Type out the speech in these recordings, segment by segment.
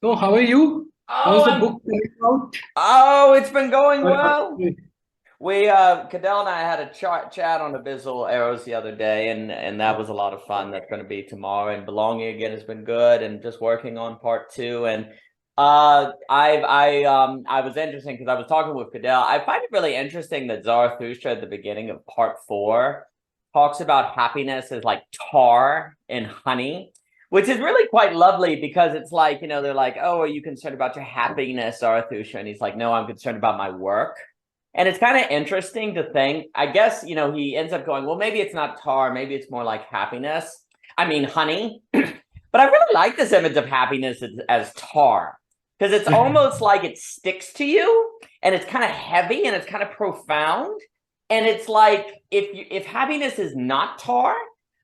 So, how are you? Oh, How's the book coming out? it's been going Or- well. We Cadell and I had a chat on Abyssal Arrows the other day, and that was a lot of fun. That's going to be tomorrow. And Belonging Again has been good, and just working on part two. And I was interesting because I was talking with Cadell. I find it really interesting that Zarathustra at the beginning of part four talks about happiness as like tar and honey, which is really quite lovely because it's like, they're like, oh, are you concerned about your happiness, Zarathustra? And he's like, no, I'm concerned about my work. And it's kind of interesting to think, I guess, he ends up going, well, maybe it's not tar, maybe it's more like happiness. I mean, honey. But I really like this image of happiness as tar because it's almost like it sticks to you and it's kind of heavy and it's kind of profound. And it's like if happiness is not tar,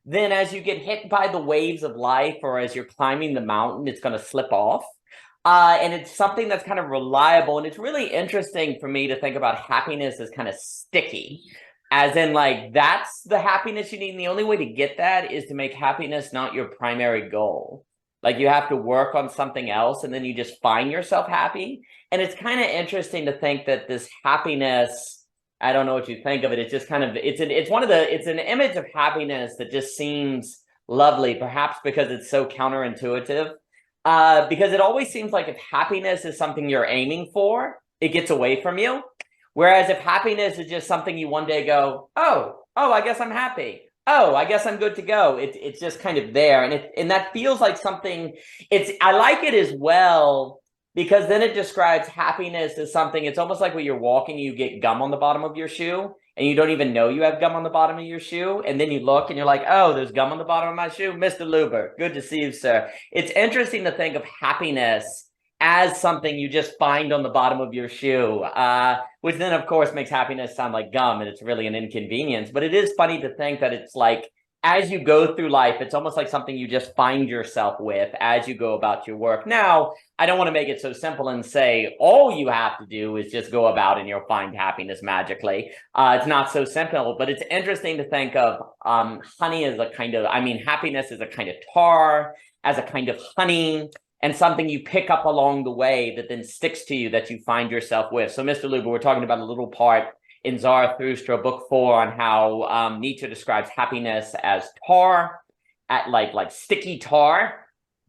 then as you get hit by the waves of life or as you're climbing the mountain, it's going to slip off. And it's something that's kind of reliable. And it's really interesting for me to think about happiness as kind of sticky, as in, like, that's the happiness you need. And the only way to get that is to make happiness not your primary goal. Like, you have to work on something else and then you just find yourself happy. And it's kind of interesting to think that this happiness, I don't know what you think of it. It's just kind of, it's an image of happiness that just seems lovely, perhaps because it's so counterintuitive. Because it always seems like if happiness is something you're aiming for, it gets away from you. Whereas if happiness is just something you one day go, oh, I guess I'm happy. Oh, I guess I'm good to go. It's just kind of there, and that feels like something. I like it as well because then it describes happiness as something. It's almost like when you're walking, you get gum on the bottom of your shoe, and you don't even know you have gum on the bottom of your shoe, and then you look and you're like, oh, there's gum on the bottom of my shoe. Mr. Luber, good to see you, sir. It's interesting to think of happiness as something you just find on the bottom of your shoe, which then, of course, makes happiness sound like gum, and it's really an inconvenience. But it is funny to think that it's like, as you go through life, it's almost like something you just find yourself with as you go about your work. Now, I don't want to make it so simple and say all you have to do is just go about and you'll find happiness magically. It's not so simple, but it's interesting to think of honey as a kind of, I mean, happiness as a kind of tar, as a kind of honey, and something you pick up along the way that then sticks to you, that you find yourself with. So, Mr. Luber, we're talking about a little part in Zarathustra, book 4, on how Nietzsche describes happiness as tar, at like sticky tar.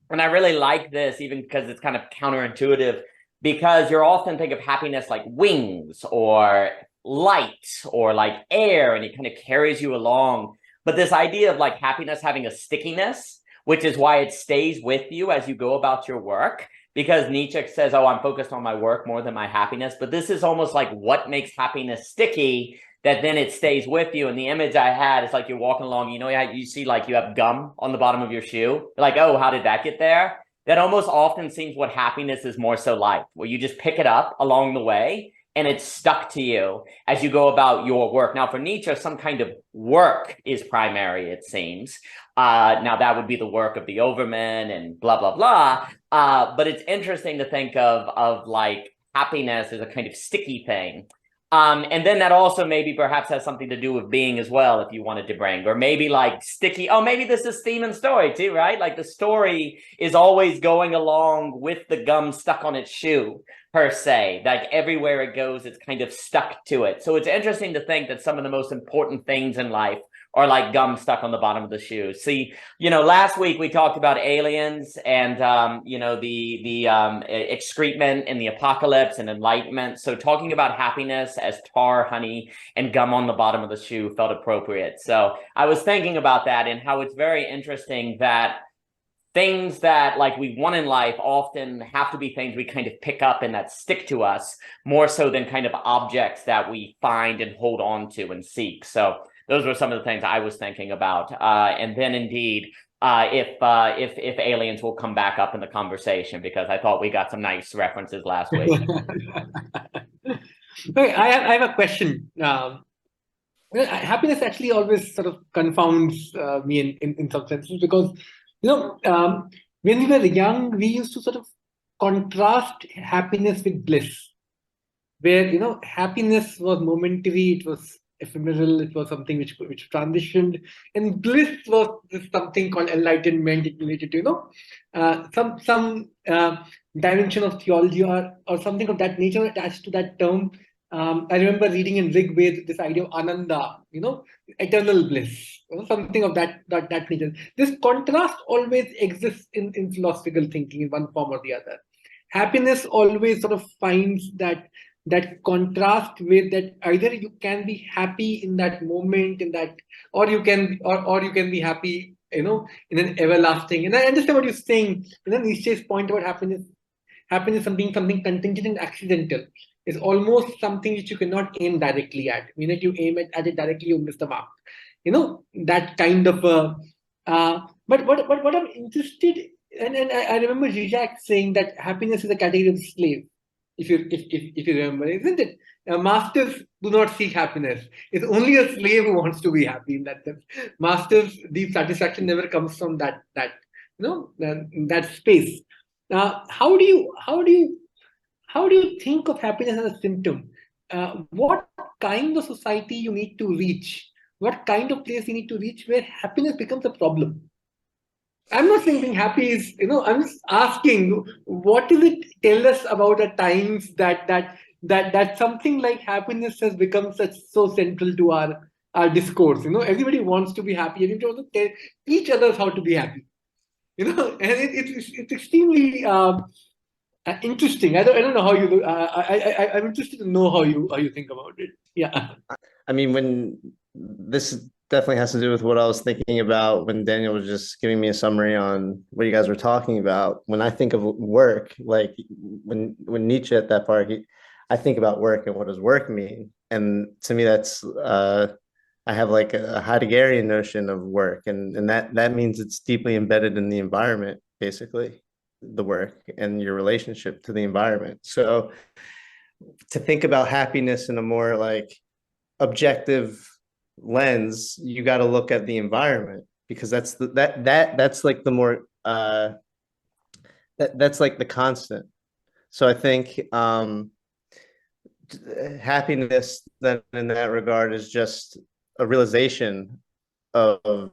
And I really like this, even because it's kind of counterintuitive, because you're often think of happiness like wings or light or like air, and it kind of carries you along. But this idea of like happiness having a stickiness, which is why it stays with you as you go about your work, because Nietzsche says, oh, I'm focused on my work more than my happiness. But this is almost like what makes happiness sticky, that then it stays with you. And the image I had is like you're walking along, you see like you have gum on the bottom of your shoe. You're like, oh, how did that get there? That almost often seems what happiness is more so like, where you just pick it up along the way and it's stuck to you as you go about your work. Now, for Nietzsche, some kind of work is primary, it seems. Now, that would be the work of the overman and blah, blah, blah. But it's interesting to think of like happiness as a kind of sticky thing. And then that also maybe perhaps has something to do with being as well, if you wanted to bring, or maybe like sticky. Oh, maybe this is theme and story too, right? Like the story is always going along with the gum stuck on its shoe, per se. Like everywhere it goes, it's kind of stuck to it. So it's interesting to think that some of the most important things in life are like gum stuck on the bottom of the shoe. See, last week we talked about aliens and, the excrement and the apocalypse and enlightenment. So talking about happiness as tar, honey, and gum on the bottom of the shoe felt appropriate. So I was thinking about that and how it's very interesting that things that like we want in life often have to be things we kind of pick up and that stick to us more so than kind of objects that we find and hold on to and seek. So those were some of the things I was thinking about. And then indeed, if aliens will come back up in the conversation, because I thought we got some nice references last week. Okay, I have a question. Happiness actually always sort of confounds me in some senses because, when we were young, we used to sort of contrast happiness with bliss, where, happiness was momentary, it was ephemeral. It was something which transitioned, and bliss was this something called enlightenment. It related to some dimension of theology or something of that nature attached to that term. I remember reading in Rig Veda this idea of ananda, eternal bliss, something of that nature. This contrast always exists in philosophical thinking in one form or the other. Happiness always sort of finds that contrast with that either you can be happy in that moment, or you can be happy, in an everlasting. And I understand what you're saying. Nietzsche's point about happiness being something contingent and accidental is almost something which you cannot aim directly at. If you aim at it directly, you miss the mark. That kind of but what I'm interested, and I remember Zizek saying that happiness is a category of slave. If you remember, isn't it? Masters do not seek happiness. It's only a slave who wants to be happy in that sense. Masters' deep satisfaction never comes from that space. How do you think of happiness as a symptom? What kind of society you need to reach? What kind of place you need to reach where happiness becomes a problem? I'm not saying being happy is, I'm just asking, what does it tell us about the times that something like happiness has become so central to our discourse? Everybody wants to be happy. Everybody wants to teach others how to be happy. And it's extremely interesting. I don't know how you. I'm interested to know how you think about it. Yeah. I mean, when this definitely has to do with what I was thinking about when Daniel was just giving me a summary on what you guys were talking about. When I think of work, like when Nietzsche at that part, I think about work and what does work mean? And to me, that's I have like a Heideggerian notion of work, and that means it's deeply embedded in the environment, basically, the work and your relationship to the environment. So to think about happiness in a more like objective lens, you got to look at the environment, because that's like the more that's like the constant. So I think happiness then in that regard is just a realization of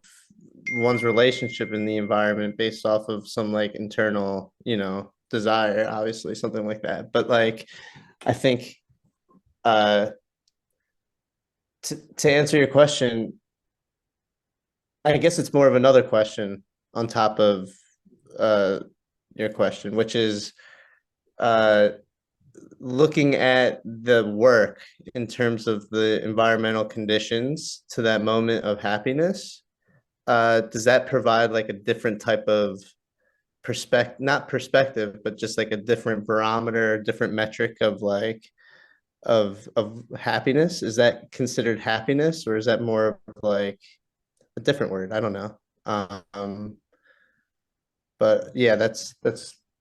one's relationship in the environment based off of some like internal, desire, obviously, something like that. But like, I think to answer your question, I guess it's more of another question on top of your question, which is looking at the work in terms of the environmental conditions to that moment of happiness. Does that provide like a different type of not perspective, but just like a different barometer, different metric of like of happiness? Is that considered happiness, or is that more of like a different word? I don't know. But yeah, that's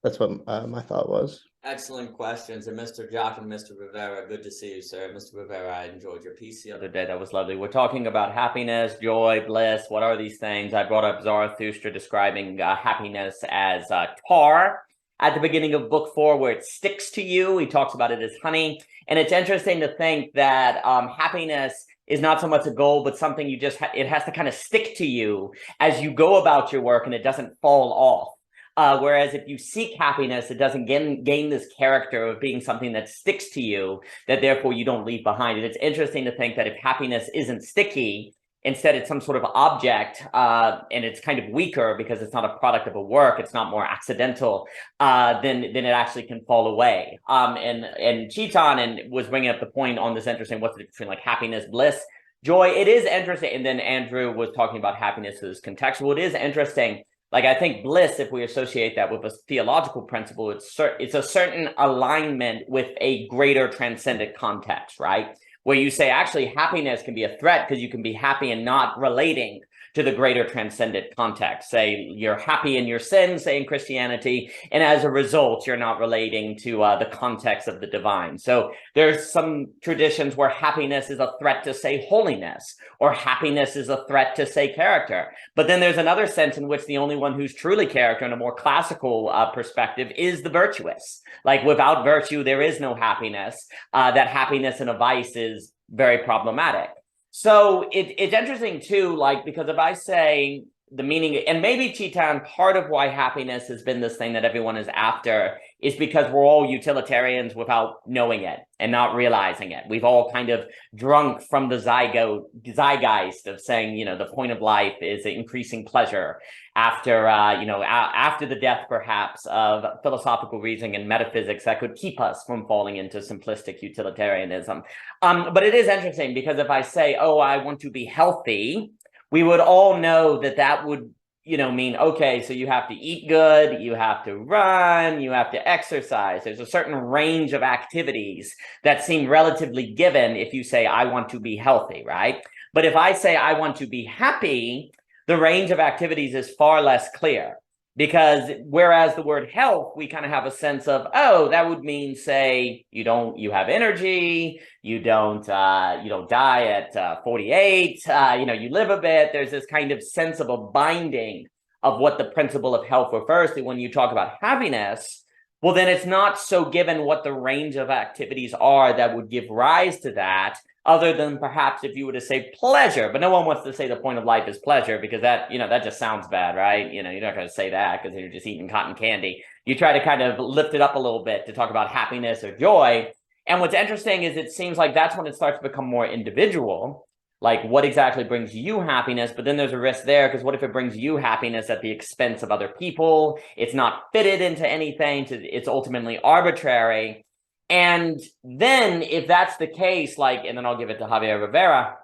what my thought was. Excellent questions. And Mr. Jock and Mr. Rivera, good to see you, sir. Mr. Rivera, I enjoyed your piece the other day. That was lovely. We're talking about happiness, joy, bliss. What are these things? I brought up Zarathustra describing happiness as tar at the beginning of book 4, where it sticks to you. He talks about it as honey. And it's interesting to think that happiness is not so much a goal, but something you just, it has to kind of stick to you as you go about your work, and it doesn't fall off. Whereas if you seek happiness, it doesn't gain this character of being something that sticks to you, that therefore you don't leave behind it. It's interesting to think that if happiness isn't sticky, instead it's some sort of object, and it's kind of weaker because it's not a product of a work, it's not more accidental, then it actually can fall away. And Chetan was bringing up the point on this interesting, what's the difference between like happiness, bliss, joy. It is interesting. And then Andrew was talking about happiness as contextual. It is interesting. Like, I think bliss, if we associate that with a theological principle, it's a certain alignment with a greater transcendent context, right? Where you say, actually, happiness can be a threat because you can be happy and not relating to the greater transcendent context. Say you're happy in your sin, say in Christianity, and as a result, you're not relating to the context of the divine. So there's some traditions where happiness is a threat to, say, holiness, or happiness is a threat to, say, character. But then there's another sense in which the only one who's truly character in a more classical perspective is the virtuous. Like, without virtue, there is no happiness. That happiness in a vice is very problematic. So it's interesting too, like, because if I say the meaning, and maybe Chitan, part of why happiness has been this thing that everyone is after is because we're all utilitarians without knowing it and not realizing it. We've all kind of drunk from the zeitgeist of saying, you know, the point of life is increasing pleasure after, after the death, perhaps, of philosophical reasoning and metaphysics that could keep us from falling into simplistic utilitarianism. But it is interesting because if I say, oh, I want to be healthy, we would all know that that would, mean, okay, so you have to eat good, you have to run, you have to exercise. There's a certain range of activities that seem relatively given if you say, I want to be healthy, right? But if I say, I want to be happy, the range of activities is far less clear. Because whereas the word health, we kind of have a sense of, oh, that would mean, say, you have energy, you don't die at 48, you live a bit. There's this kind of sense of a binding of what the principle of health refers to. When you talk about happiness, well, then it's not so given what the range of activities are that would give rise to that, other than perhaps if you were to say pleasure. But no one wants to say the point of life is pleasure, because that just sounds bad, right? You're not going to say that because you're just eating cotton candy. You try to kind of lift it up a little bit to talk about happiness or joy. And what's interesting is it seems like that's when it starts to become more individual, like what exactly brings you happiness. But then there's a risk there, because what if it brings you happiness at the expense of other people? It's not fitted into anything. It's ultimately arbitrary. And then if that's the case, and then I'll give it to Javier Rivera,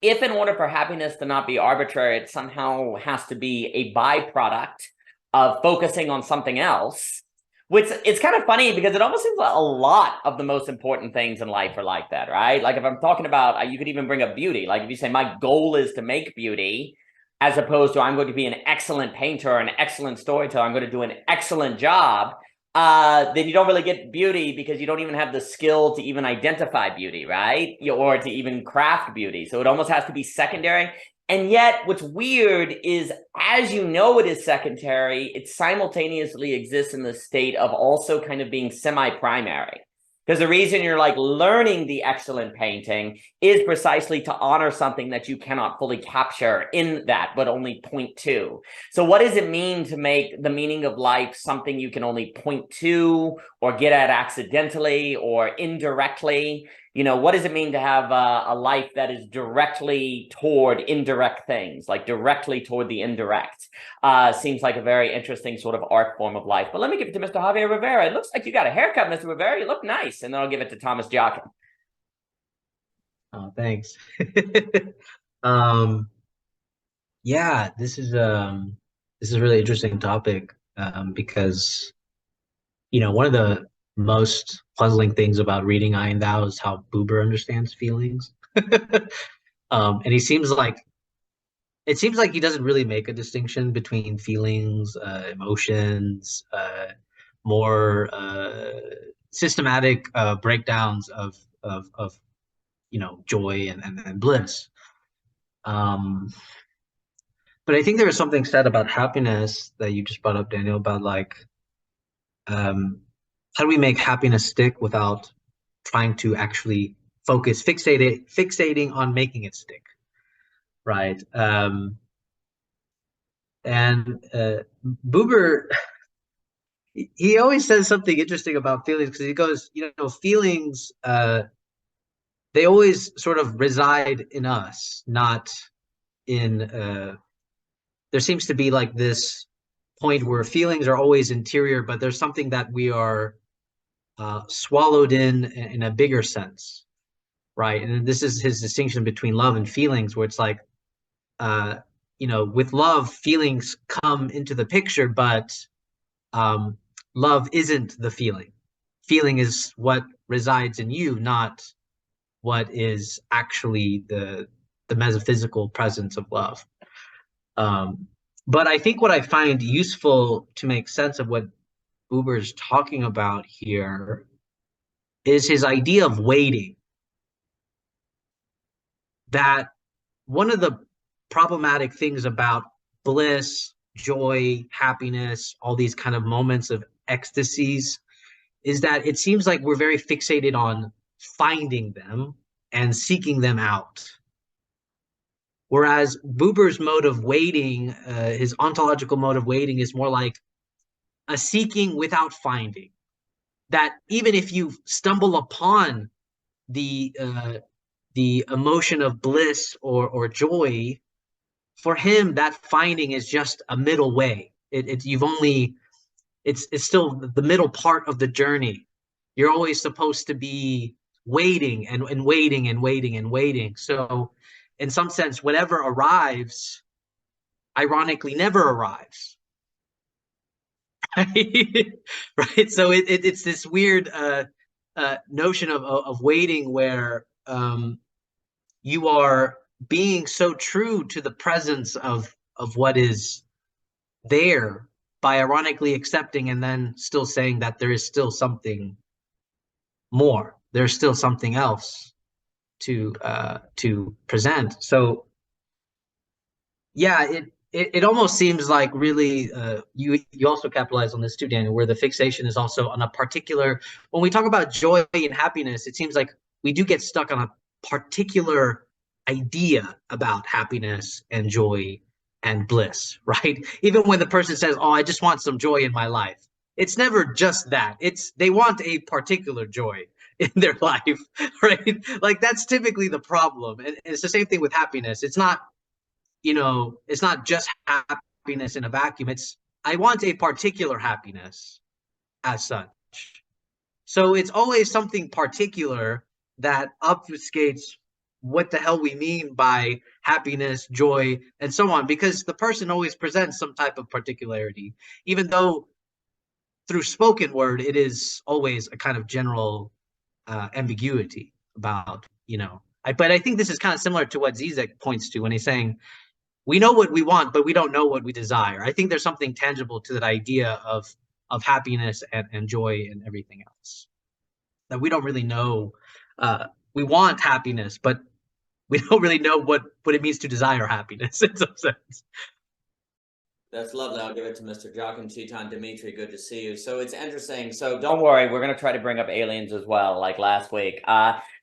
if in order for happiness to not be arbitrary, it somehow has to be a byproduct of focusing on something else, which it's kind of funny because it almost seems like a lot of the most important things in life are like that, right? Like if I'm talking about, you could even bring up beauty. Like if you say my goal is to make beauty, as opposed to I'm going to be an excellent painter or an excellent storyteller, I'm going to do an excellent job, then you don't really get beauty because you don't even have the skill to even identify beauty, right? Or to even craft beauty. So it almost has to be secondary. And yet what's weird is, as you know it is secondary, it simultaneously exists in the state of also kind of being semi-primary. Because the reason you're learning the excellent painting is precisely to honor something that you cannot fully capture in that, but only point to. So what does it mean to make the meaning of life something you can only point to or get at accidentally or indirectly? What does it mean to have a life that is directly toward indirect things, like directly toward the indirect? Seems like a very interesting sort of art form of life. But let me give it to Mr. Javier Rivera. It looks like you got a haircut, Mr. Rivera. You look nice. And then I'll give it to Thomas Jockin. Oh, thanks. Yeah, this is a really interesting topic, because one of the most puzzling things about reading I and Thou is how Buber understands feelings. And it seems like he doesn't really make a distinction between feelings, emotions, more systematic breakdowns of joy and bliss. But I think there is something said about happiness that you just brought up, Daniel, about how do we make happiness stick without trying to actually fixating on making it stick, right? And Buber, he always says something interesting about feelings, because he goes, feelings, they always sort of reside in us, not in, there seems to be this point where feelings are always interior, but there's something that we are swallowed in a bigger sense, right? And this is his distinction between love and feelings, where it's with love, feelings come into the picture, but love isn't the feeling. Feeling is what resides in you, not what is actually the metaphysical presence of love. But I think what I find useful to make sense of what Buber's talking about here is his idea of waiting. That one of the problematic things about bliss, joy, happiness, all these kind of moments of ecstasies, is that it seems like we're very fixated on finding them and seeking them out, Whereas Buber's mode of waiting, his ontological mode of waiting, is more like a seeking without finding. That even if you stumble upon the emotion of bliss or joy, for him that finding is just a middle way. It's still the middle part of the journey. You're always supposed to be waiting and waiting and waiting and waiting. So in some sense, whatever arrives, ironically, never arrives. Right? Right. So it's this weird notion of waiting where you are being so true to the presence of what is there by ironically accepting and then still saying that there is still something more. There's still something else to present. So yeah, it almost seems like really you also capitalize on this too, Daniel, where the fixation is also on a particular. When we talk about joy and happiness, it seems like we do get stuck on a particular idea about happiness and joy and bliss, right? Even when the person says, "Oh, I just want some joy in my life," it's never just that. It's they want a particular joy in their life, right? Like that's typically the problem, and it's the same thing with happiness. It's not, it's not just happiness in a vacuum. It's I want a particular happiness as such. So it's always something particular that obfuscates what the hell we mean by happiness, joy, and so on, because the person always presents some type of particularity, even though through spoken word, it is always a kind of general ambiguity about, but I think this is kind of similar to what Zizek points to when he's saying, we know what we want, but we don't know what we desire. I think there's something tangible to that idea of happiness and joy and everything else, that we don't really know. We want happiness, but we don't really know what it means to desire happiness in some sense. That's lovely. I'll give it to Mr. Jochen, Chetan, Dimitri. Good to see you. So it's interesting. So don't worry, we're going to try to bring up aliens as well, like last week.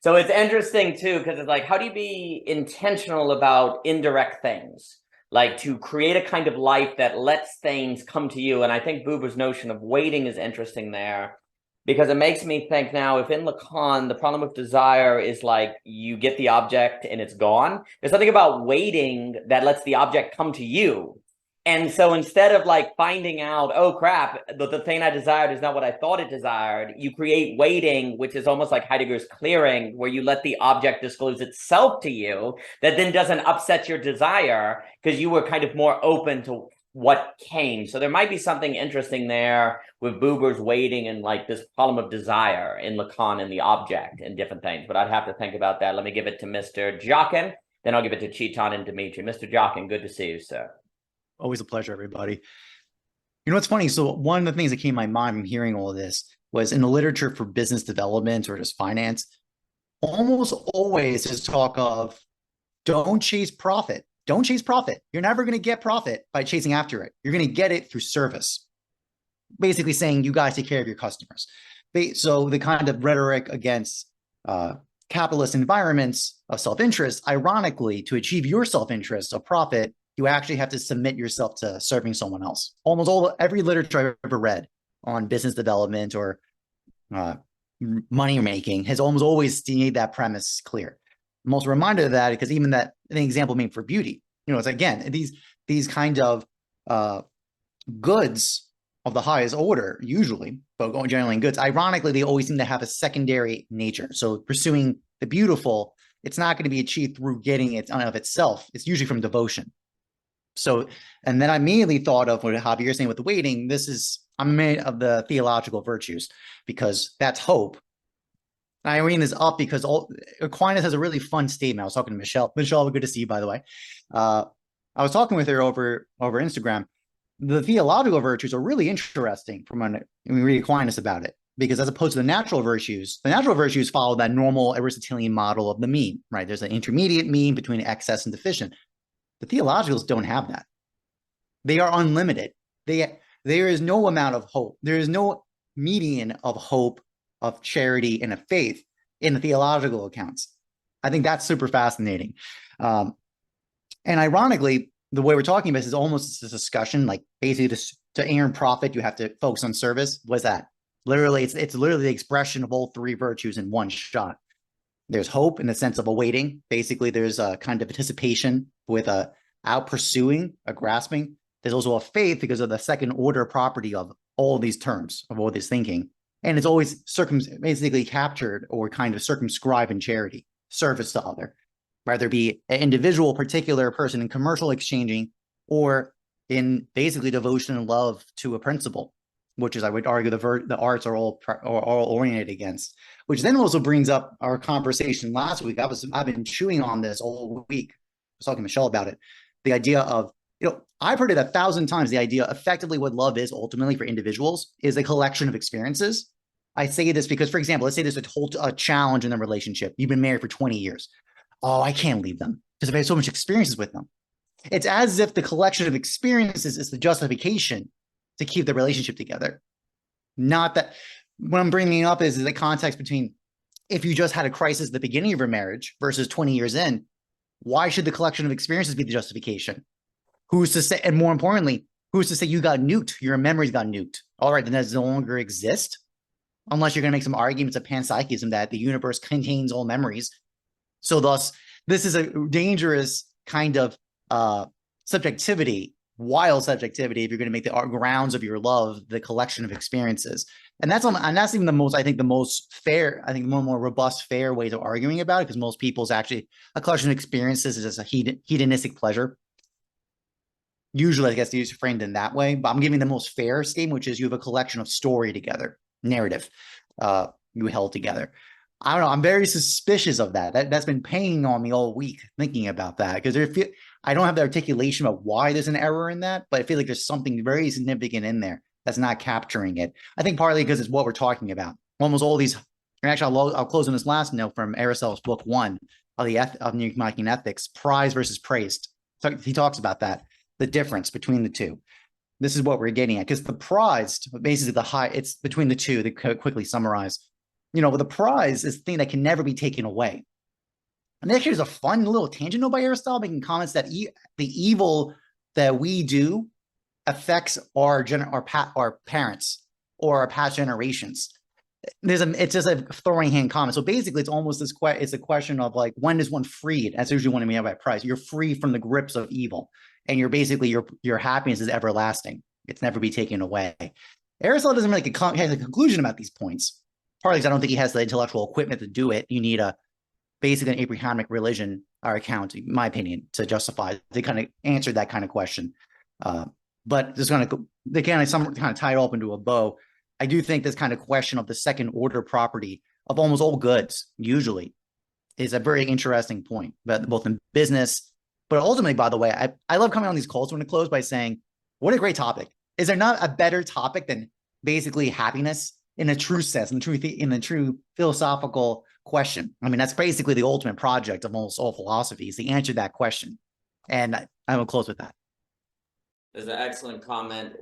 So it's interesting too, because it's like, how do you be intentional about indirect things? Like to create a kind of life that lets things come to you. And I think Buber's notion of waiting is interesting there, because it makes me think now, if in Lacan, the problem with desire is like you get the object and it's gone, there's something about waiting that lets the object come to you. And so instead of like finding out, oh crap, the thing I desired is not what I thought it desired, you create waiting, which is almost like Heidegger's clearing, where you let the object disclose itself to you, that then doesn't upset your desire because you were kind of more open to what came. So there might be something interesting there with Buber's waiting and like this problem of desire in Lacan and the object and different things. But I'd have to think about that. Let me give it to Mr. Jochen, then I'll give it to Chetan and Dimitri. Mr. Jochen, good to see you, sir. Always a pleasure, everybody. You know what's funny? So one of the things that came to my mind from hearing all of this was in the literature for business development or just finance, almost always is talk of don't chase profit. Don't chase profit. You're never going to get profit by chasing after it. You're going to get it through service. Basically saying you guys take care of your customers. So the kind of rhetoric against capitalist environments of self-interest, ironically, to achieve your self-interest of profit, you actually have to submit yourself to serving someone else. Almost every literature I've ever read on business development or money making has almost always made that premise clear. I'm also reminded of that because even that an example made for beauty, it's again, these kind of goods of the highest order, usually, but generally in goods, ironically, they always seem to have a secondary nature. So pursuing the beautiful, it's not going to be achieved through getting it of itself. It's usually from devotion. So, and then I immediately thought of what Javier's saying with the waiting. I'm made of the theological virtues because that's hope. And I bring this up because Aquinas has a really fun statement. I was talking to Michelle. Michelle, good to see you, by the way. I was talking with her over Instagram. The theological virtues are really interesting when we read Aquinas about it, because as opposed to the natural virtues follow that normal Aristotelian model of the mean, right? There's an intermediate mean between excess and deficient. The theologicals don't have that. They are unlimited. There is no amount of hope. There is no median of hope, of charity, and of faith in the theological accounts. I think that's super fascinating. And ironically, the way we're talking about this is almost this discussion, like basically to earn profit, you have to focus on service. What's that? Literally, it's literally the expression of all three virtues in one shot. There's hope in the sense of awaiting. Basically, there's a kind of anticipation with a out pursuing, a grasping. There's also a faith because of the second order property of all these terms, of all this thinking. And it's always basically captured or kind of circumscribed in charity, service to other, whether it be an individual, particular person in commercial exchanging, or in basically devotion and love to a principle, which is, I would argue, the arts are all oriented against. Which then also brings up our conversation last week. I've been chewing on this all week. I was talking to Michelle about it. The idea of, I've heard it 1,000 times. The idea, effectively, what love is ultimately for individuals is a collection of experiences. I say this because, for example, let's say there's a challenge in the relationship. You've been married for 20 years. Oh, I can't leave them because I've had so much experiences with them. It's as if the collection of experiences is the justification to keep the relationship together. Not that what I'm bringing up is the context between if you just had a crisis at the beginning of your marriage versus 20 years in, why should the collection of experiences be the justification? Who's to say, and more importantly, who's to say you got nuked, your memories got nuked? All right, then that no longer exist, unless you're going to make some arguments of panpsychism that the universe contains all memories. So thus, this is a dangerous kind of subjectivity, wild subjectivity, if you're going to make the grounds of your love the collection of experiences. And that's even the most, I think, the most fair, I think the more robust, fair ways of arguing about it, because most people's actually a collection of experiences is just a hedonistic pleasure. Usually, I guess, it's framed in that way, but I'm giving the most fair statement, which is you have a collection of story together, narrative, you held together. I don't know. I'm very suspicious of that. That's been paying on me all week thinking about that, because I don't have the articulation of why there's an error in that, but I feel like there's something very significant in there that's not capturing it. I think partly because it's what we're talking about. Almost all these, and actually I'll close on this last note from Aristotle's book 1 of Nicomachean Ethics, prize versus praised. So he talks about that, the difference between the two. This is what we're getting at, because the prized, basically it's between the two, to quickly summarize. The prize is the thing that can never be taken away. And actually, there's a fun little tangent note by Aristotle making comments that the evil that we do affects our parents or our past generations. It's just a throwing hand comment. So basically, it's almost it's a question of like, when is one freed? That's usually what I mean by prize. You're free from the grips of evil, and you're basically your happiness is everlasting. It's never be taken away. Aristotle doesn't really has a conclusion about these points. Partly because I don't think he has the intellectual equipment to do it. You need basically an Abrahamic religion or account, in my opinion, to justify, to kind of answer that kind of question. But just kind of tie it all up into a bow. I do think this kind of question of the second order property of almost all goods, usually, is a very interesting point, but both in business, but ultimately, by the way, I love coming on these calls when to close by saying, what a great topic. Is there not a better topic than basically happiness? In a true sense, in the true philosophical question. I mean, that's basically the ultimate project of almost all philosophy, is to answer that question. And I will close with that. There's an excellent comment.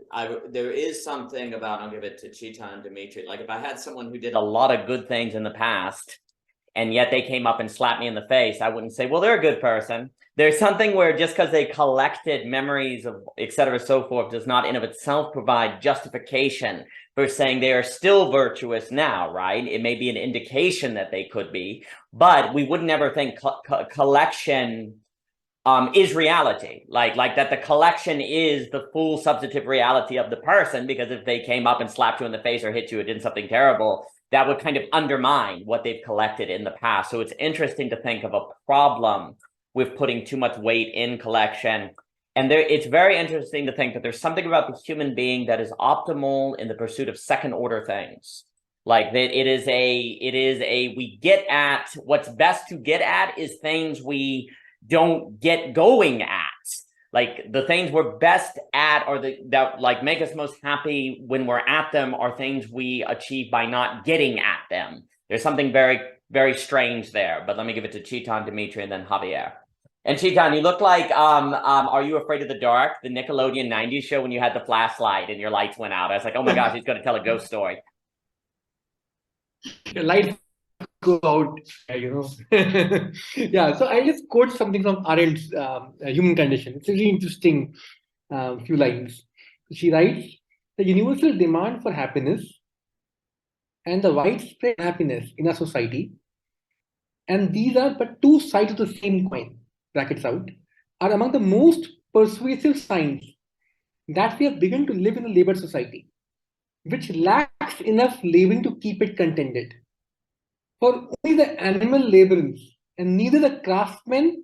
There is something about, I'll give it to Chita and Dimitri. Like, if I had someone who did a lot of good things in the past, and yet they came up and slapped me in the face, I wouldn't say, well, they're a good person. There's something where just because they collected memories of et cetera, so forth, does not in of itself provide justification for saying they are still virtuous now, right? It may be an indication that they could be, but we would never think collection is reality, like that the collection is the full substantive reality of the person, because if they came up and slapped you in the face or hit you or did something terrible, that would kind of undermine what they've collected in the past. So it's interesting to think of a problem with putting too much weight in collection. And it's very interesting to think that there's something about the human being that is optimal in the pursuit of second order things. Like that we get at, what's best to get at is things we don't get going at. Like the things we're best at or that like make us most happy when we're at them are things we achieve by not getting at them. There's something very, very strange there, but let me give it to Chitan, Dimitri, and then Javier. And Chitan, you look like, Are You Afraid of the Dark? The Nickelodeon 90s show when you had the flashlight and your lights went out. I was like, oh my gosh, he's going to tell a ghost story. Your light go out, Yeah, so I just quote something from Arendt's Human Condition. It's a really interesting few lines. She writes, the universal demand for happiness and the widespread happiness in a society, and these are but two sides of the same coin, brackets out, are among the most persuasive signs that we have begun to live in a labor society, which lacks enough laboring to keep it contented. For only the animal laborers, and neither the craftsman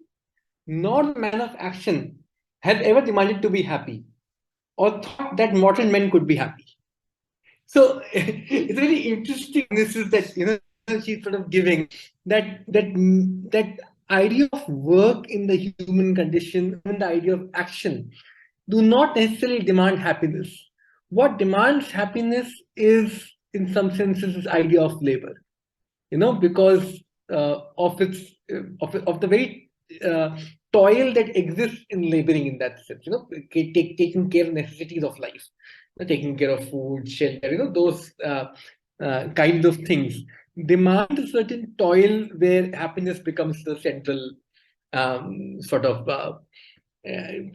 nor the man of action has ever demanded to be happy, or thought that mortal men could be happy. So it's really interesting. This is that she's sort of giving that idea of work in the human condition and the idea of action do not necessarily demand happiness. What demands happiness is, in some senses, this idea of labor. Because of the very toil that exists in laboring in that sense. Taking care of necessities of life, taking care of food, shelter. Those kinds of things demand a certain toil where happiness becomes the central sort of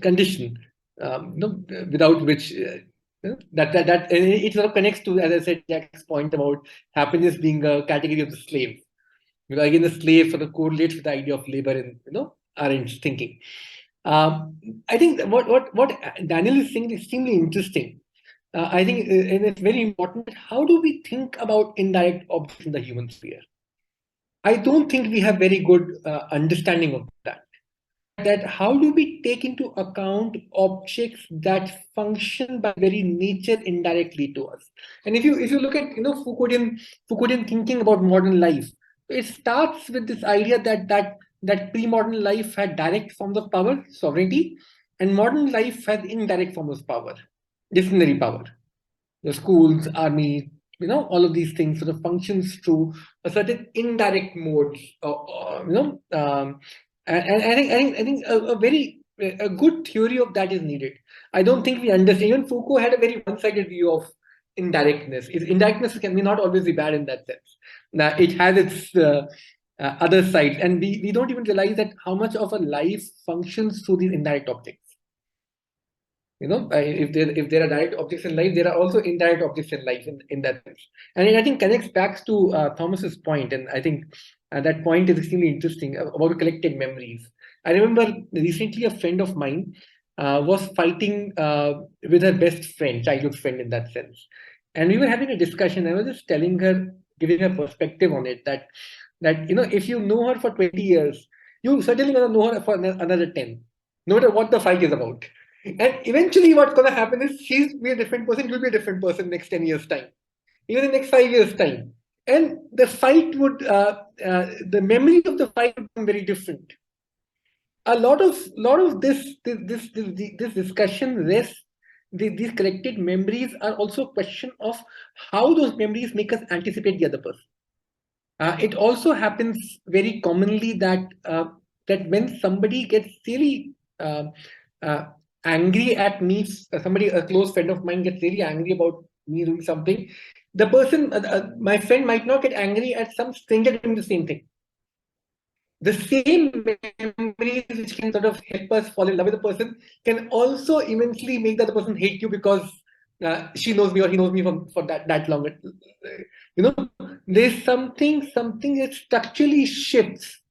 condition. Without which. That it sort of connects to, as I said, Jack's point about happiness being a category of the slave. Because again, the slave sort of correlates with the idea of labor in Arendt's thinking. I think what Daniel is saying is extremely interesting. I think, and it's very important. How do we think about indirect objects in the human sphere? I don't think we have very good understanding of that. That how do we take into account objects that function by very nature indirectly to us? And if you look at Foucauldian thinking about modern life, it starts with this idea that pre-modern life had direct forms of power, sovereignty, and modern life has indirect forms of power, disciplinary power. The schools, army, all of these things sort of functions through a certain indirect modes, and I think a good theory of that is needed. I don't think we understand. Even Foucault had a very one-sided view of indirectness. Indirectness can be not always be bad in that sense. Now, it has its other sides, and we don't even realize that how much of a life functions through these indirect objects. If there are direct objects in life, there are also indirect objects in life in that sense. And I think connects back to Thomas's point, and I think that point is extremely interesting about collected memories. I remember recently a friend of mine was fighting with her best friend, childhood friend in that sense. And we were having a discussion. I was just telling her, giving her perspective on it, that if you know her for 20 years, you certainly going to know her for another 10, no matter what the fight is about. And eventually what's going to happen is she'll be a different person, you'll be a different person next 10 years' time, even in the next 5 years' time. And the fight would, the memory of the fight would be very different. A lot of this discussion rests, these collected memories are also a question of how those memories make us anticipate the other person. It also happens very commonly that when somebody gets really angry at me, a close friend of mine gets really angry about me doing something, the person, my friend might not get angry at some stranger doing the same thing. The same memories which can sort of help us fall in love with the person can also immensely make the other person hate you because she knows me or he knows me for that long. There's something that structurally shifts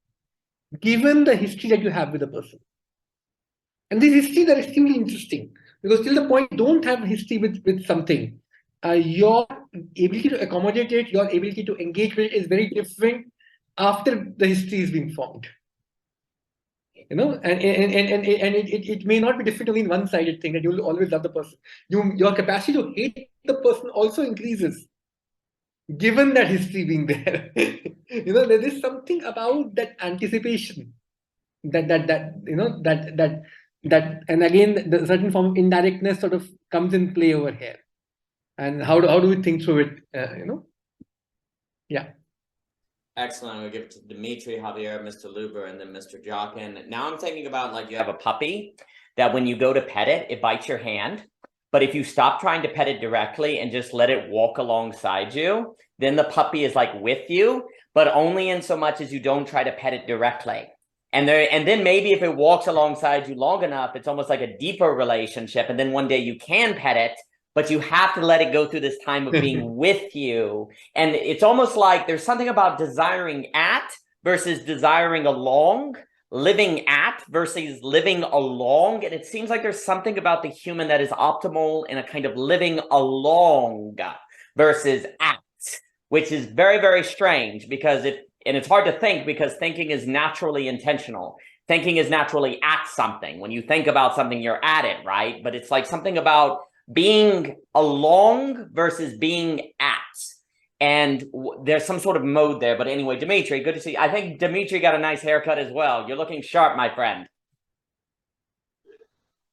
given the history that you have with the person. And these histories are extremely interesting because till the point you don't have history with something, your ability to accommodate it, your ability to engage with it is very different after the history is being formed. And it may not be different only in one-sided thing that you'll always love the person. Your capacity to hate the person also increases given that history being there. There is something about that anticipation that and again the certain form of indirectness sort of comes in play over here. And how do we think through it? Yeah. Excellent. We'll give it to Dimitri, Javier, Mr. Luber, and then Mr. Jockin. Now I'm thinking about, like, you have a puppy that when you go to pet it, it bites your hand. But if you stop trying to pet it directly and just let it walk alongside you, then the puppy is like with you, but only in so much as you don't try to pet it directly. And then maybe if it walks alongside you long enough, it's almost like a deeper relationship. And then one day you can pet it, but you have to let it go through this time of being with you. And it's almost like there's something about desiring at versus desiring along, living at versus living along. And it seems like there's something about the human that is optimal in a kind of living along versus at, which is very, very strange because and it's hard to think because thinking is naturally intentional. Thinking is naturally at something. When you think about something, you're at it, right? But it's like something about being along versus being at. And there's some sort of mode there. But anyway, Dimitri, good to see you. I think Dimitri got a nice haircut as well. You're looking sharp, my friend.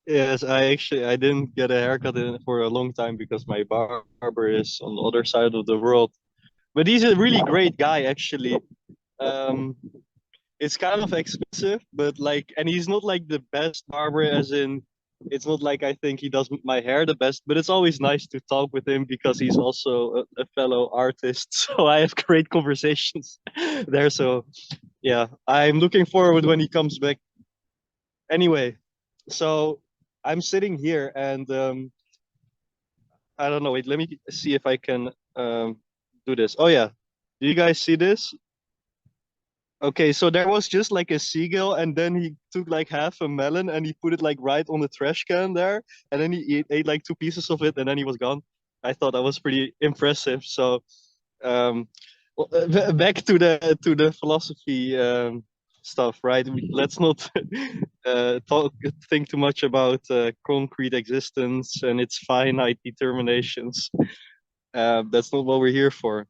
Yes, I didn't get a haircut for a long time because my barber is on the other side of the world. But he's a really great guy, actually. It's kind of expensive, but like, and he's not like the best barber, as in, it's not like I think he does my hair the best, but it's always nice to talk with him because he's also a fellow artist. So I have great conversations there. So yeah, I'm looking forward when he comes back. Anyway, so I'm sitting here and I don't know. Wait, let me see if I can do this. Oh yeah, do you guys see this? Okay, so there was just like a seagull, and then he took like half a melon and he put it like right on the trash can there, and then he ate like 2 pieces of it, and then he was gone. I thought that was pretty impressive. So, back to the philosophy stuff, right? Let's not think too much about concrete existence and its finite determinations. That's not what we're here for.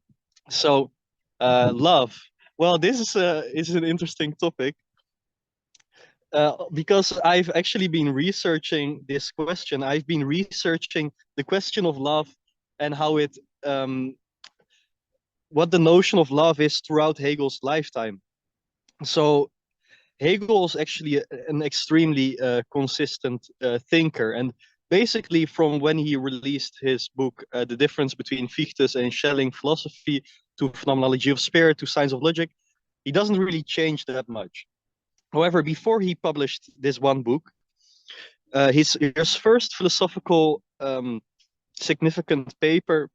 So, love. Well, this is an interesting topic because I've actually been researching this question. I've been researching the question of love and how what the notion of love is throughout Hegel's lifetime. So Hegel is actually an extremely consistent thinker, and basically from when he released his book, The Difference Between Fichte's and Schelling Philosophy, to Phenomenology of Spirit, to Science of Logic, he doesn't really change that much. However, before he published this one book, his first philosophical significant paper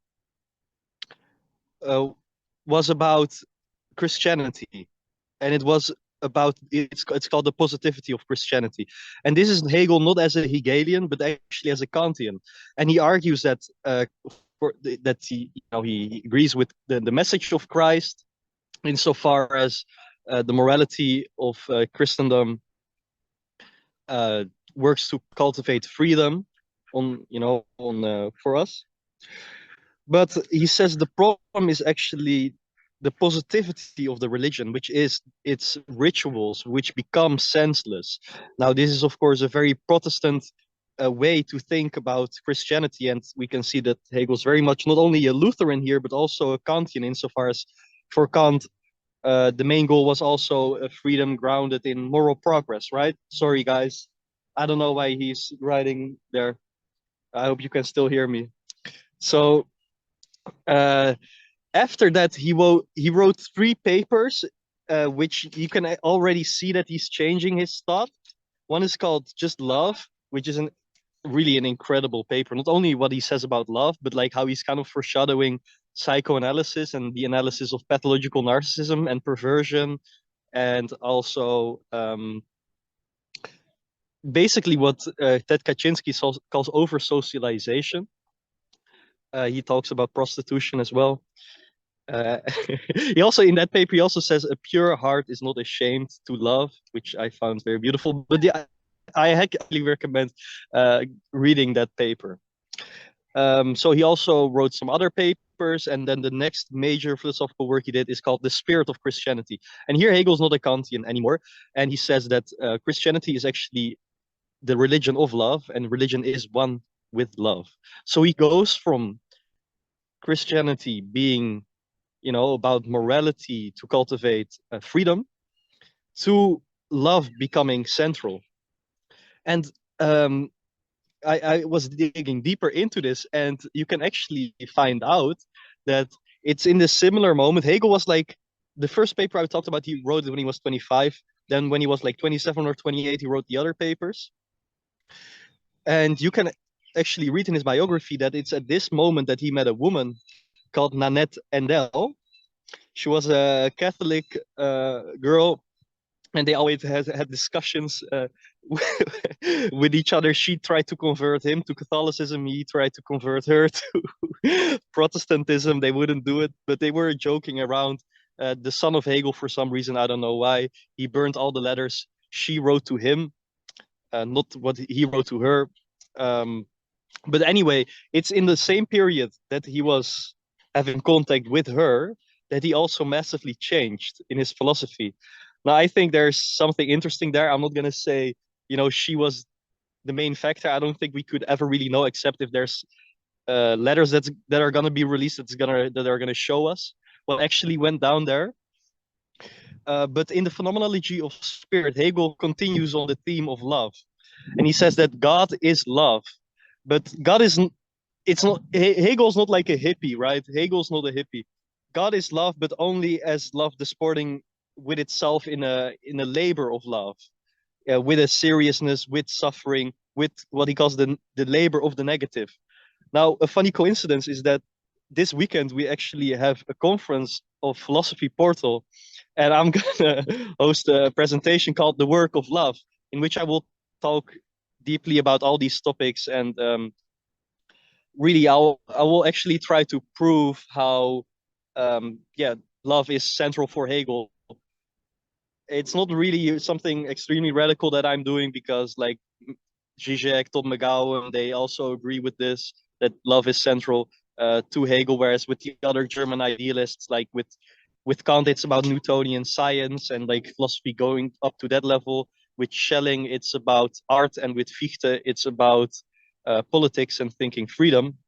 was about Christianity, and it was about it's called the positivity of Christianity. And this is Hegel not as a Hegelian, but actually as a Kantian, and he argues that that he agrees with the message of Christ insofar as the morality of Christendom works to cultivate freedom for us. But he says the problem is actually the positivity of the religion, which is its rituals, which become senseless. Now, this is, of course, a very Protestant way to think about Christianity, and we can see that Hegel's very much not only a Lutheran here, but also a Kantian, insofar as for Kant, the main goal was also a freedom grounded in moral progress, right? Sorry, guys. I don't know why he's writing there. I hope you can still hear me. So, after that, he wrote 3 papers, which you can already see that he's changing his thought. One is called Just Love, which is really an incredible paper. Not only what he says about love, but like how he's kind of foreshadowing psychoanalysis and the analysis of pathological narcissism and perversion, and also basically what Ted Kaczynski calls over-socialization. He talks about prostitution as well. He also, in that paper, he also says a pure heart is not ashamed to love, which I found very beautiful. But I highly recommend reading that paper. So he also wrote some other papers, and then the next major philosophical work he did is called The Spirit of Christianity. And here Hegel's not a Kantian anymore, and he says that Christianity is actually the religion of love, and religion is one with love. So he goes from Christianity being, about morality to cultivate freedom, to love becoming central. And I was digging deeper into this, and you can actually find out that it's in this similar moment. Hegel was like, the first paper I talked about, he wrote it when he was 25. Then when he was like 27 or 28, he wrote the other papers. And you can actually read in his biography that it's at this moment that he met a woman called Nanette Endel. She was a Catholic girl, and they always had discussions with each other. She tried to convert him to Catholicism. He tried to convert her to Protestantism. They wouldn't do it, but they were joking around. The son of Hegel, for some reason, I don't know why, he burned all the letters she wrote to him, not what he wrote to her. But anyway, it's in the same period that he was having contact with her that he also massively changed in his philosophy. Now, I think there's something interesting there. I'm not going to say, she was the main factor. I don't think we could ever really know, except if there's letters that are going to be released that are going to show us what actually went down there. But in the phenomenology of spirit, Hegel continues on the theme of love. And he says that God is love. But God isn't, it's not, Hegel's not like a hippie, right? Hegel's not a hippie. God is love, but only as love disporting with itself in a labor of love, with a seriousness, with suffering, with what he calls the labor of the negative. Now, a funny coincidence is that this weekend we actually have a conference of Philosophy Portal, and I'm gonna host a presentation called The Work of Love, in which I will talk deeply about all these topics, and really I will actually try to prove how love is central for Hegel. It's not really something extremely radical that I'm doing, because like Zizek, Tom McGowan, they also agree with this, that love is central to Hegel, whereas with the other German idealists, like with Kant, it's about Newtonian science and like philosophy going up to that level. With Schelling, it's about art, and with Fichte, it's about politics and thinking freedom.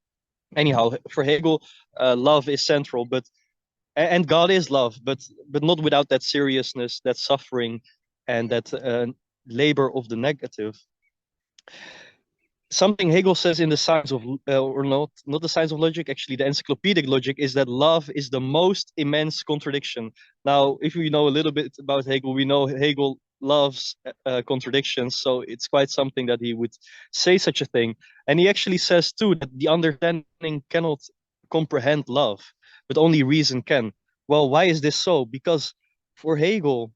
Anyhow, for Hegel, love is central, and God is love, but not without that seriousness, that suffering, and that labor of the negative. Something Hegel says in the Science of, or not the Science of Logic, actually the Encyclopedic Logic, is that love is the most immense contradiction. Now, if we know a little bit about Hegel, we know Hegel loves contradictions, so it's quite something that he would say such a thing. And he actually says too that the understanding cannot comprehend love, but only reason can. Well, why is this so? Because for Hegel,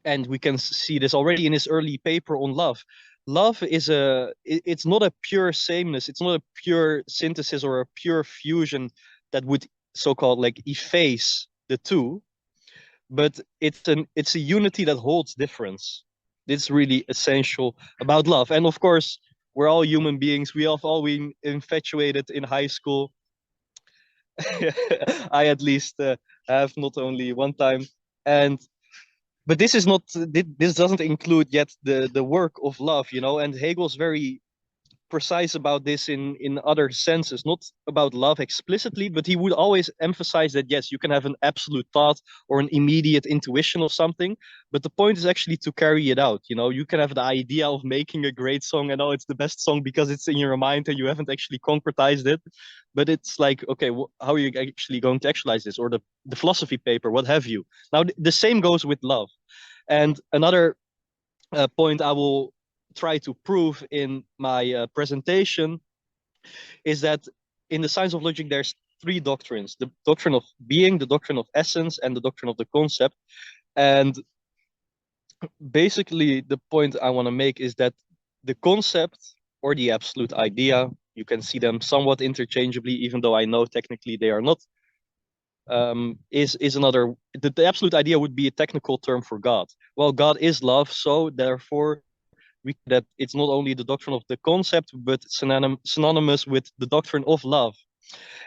and we can see this already in his early paper on love, love is it's not a pure sameness, it's not a pure synthesis or a pure fusion that would so-called like efface the two, but it's a unity that holds difference. It's really essential about love. And of course, we're all human beings. We have all been infatuated in high school. I at least have, not only one time. But this is not, this doesn't include yet the work of love, and Hegel's very precise about this in other senses, not about love explicitly, but he would always emphasize that, yes, you can have an absolute thought or an immediate intuition of something, but the point is actually to carry it out. You can have the idea of making a great song, and it's the best song because it's in your mind and you haven't actually concretized it, but it's like, okay, how are you actually going to actualize this? Or the philosophy paper, what have you. Now, the same goes with love. And another point I will try to prove in my presentation is that in the Science of Logic, there's three doctrines: the doctrine of being, the doctrine of essence, and the doctrine of the concept. And basically, the point I want to make is that the concept or the absolute idea, you can see them somewhat interchangeably, even though I know technically they are not, is another. The absolute idea would be a technical term for God. Well, God is love, so therefore that it's not only the doctrine of the concept, but synonymous with the doctrine of love.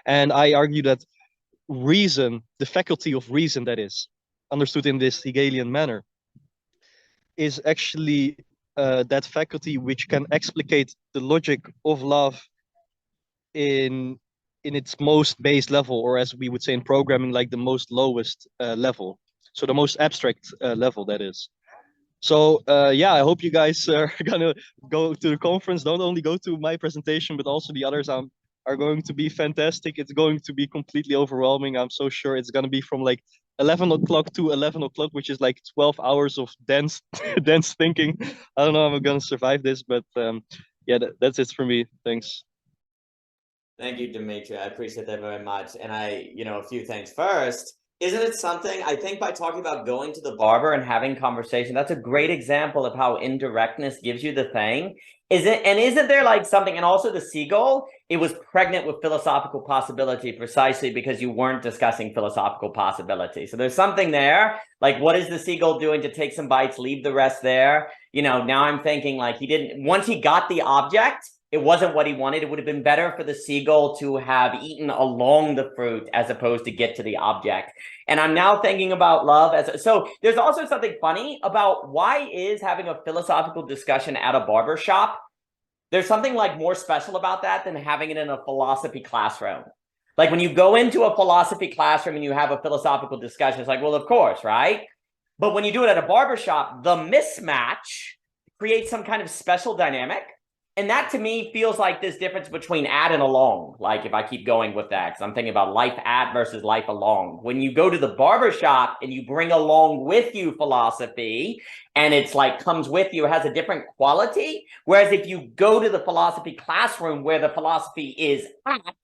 And I argue that reason, the faculty of reason, that is understood in this Hegelian manner, is actually that faculty which can explicate the logic of love in its most base level, or as we would say in programming, like the most lowest level. So the most abstract level, that is. So yeah, I hope you guys are gonna go to the conference. Don't only go to my presentation, but also the others are going to be fantastic. It's going to be completely overwhelming. I'm so sure it's gonna be from like 11 o'clock to 11 o'clock, which is like 12 hours of dense dense thinking. I don't know if I'm gonna survive this, but yeah, that's it for me. Thanks. Thank you, Dimitri. I appreciate that very much. And a few things. First, isn't it something, I think by talking about going to the barber and having conversation, that's a great example of how indirectness gives you the thing. Isn't there like something, and also the seagull, it was pregnant with philosophical possibility precisely because you weren't discussing philosophical possibility. So there's something there, like what is the seagull doing to take some bites, leave the rest there? Now I'm thinking like once he got the object, it wasn't what he wanted. It would have been better for the seagull to have eaten along the fruit as opposed to get to the object. And I'm now thinking about love so there's also something funny about why is having a philosophical discussion at a barber shop. There's something like more special about that than having it in a philosophy classroom. Like when you go into a philosophy classroom and you have a philosophical discussion, it's like, well, of course, right? But when you do it at a barber shop, the mismatch creates some kind of special dynamic. And that to me feels like this difference between at and along. Like if I keep going with that, because I'm thinking about life at versus life along. When you go to the barbershop and you bring along with you philosophy, and it's like comes with you, it has a different quality. Whereas if you go to the philosophy classroom where the philosophy is at,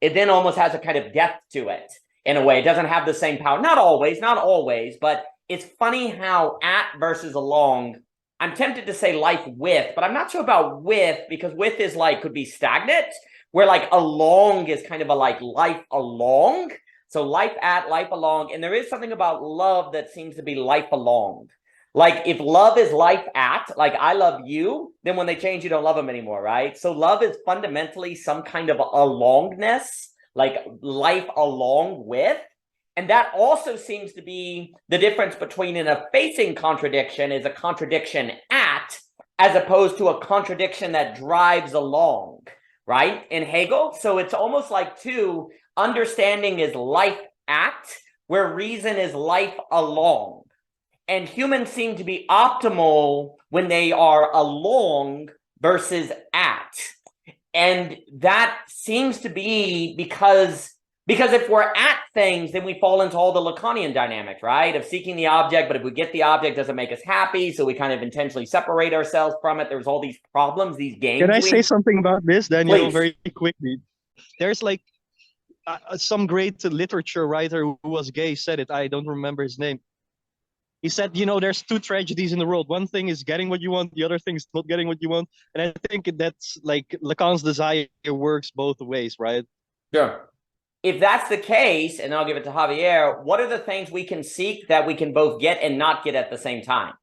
it then almost has a kind of depth to it in a way. It doesn't have the same power. Not always, but it's funny how at versus along. I'm tempted to say life with, but I'm not sure about with, because with is like could be stagnant, where like along is kind of a like life along. So life at, life along. And there is something about love that seems to be life along. Like if love is life at, like I love you, then when they change, you don't love them anymore, right? So love is fundamentally some kind of alongness, like life along with. And that also seems to be the difference between an effacing contradiction is a contradiction at, as opposed to a contradiction that drives along, right? In Hegel. So it's almost like understanding is life at, where reason is life along. And humans seem to be optimal when they are along versus at. And that seems to be because if we're at things, then we fall into all the Lacanian dynamics, right? Of seeking the object, but if we get the object, it doesn't make us happy, so we kind of intentionally separate ourselves from it. There's all these problems, these games. Can I say something about this, Daniel, Please. very quickly? There's like some great literature writer who was gay said it. I don't remember his name. He said, there's two tragedies in the world. One thing is getting what you want. The other thing is not getting what you want. And I think that's like Lacan's desire works both ways, right? Sure. If that's the case, and I'll give it to Javier, what are the things we can seek that we can both get and not get at the same time?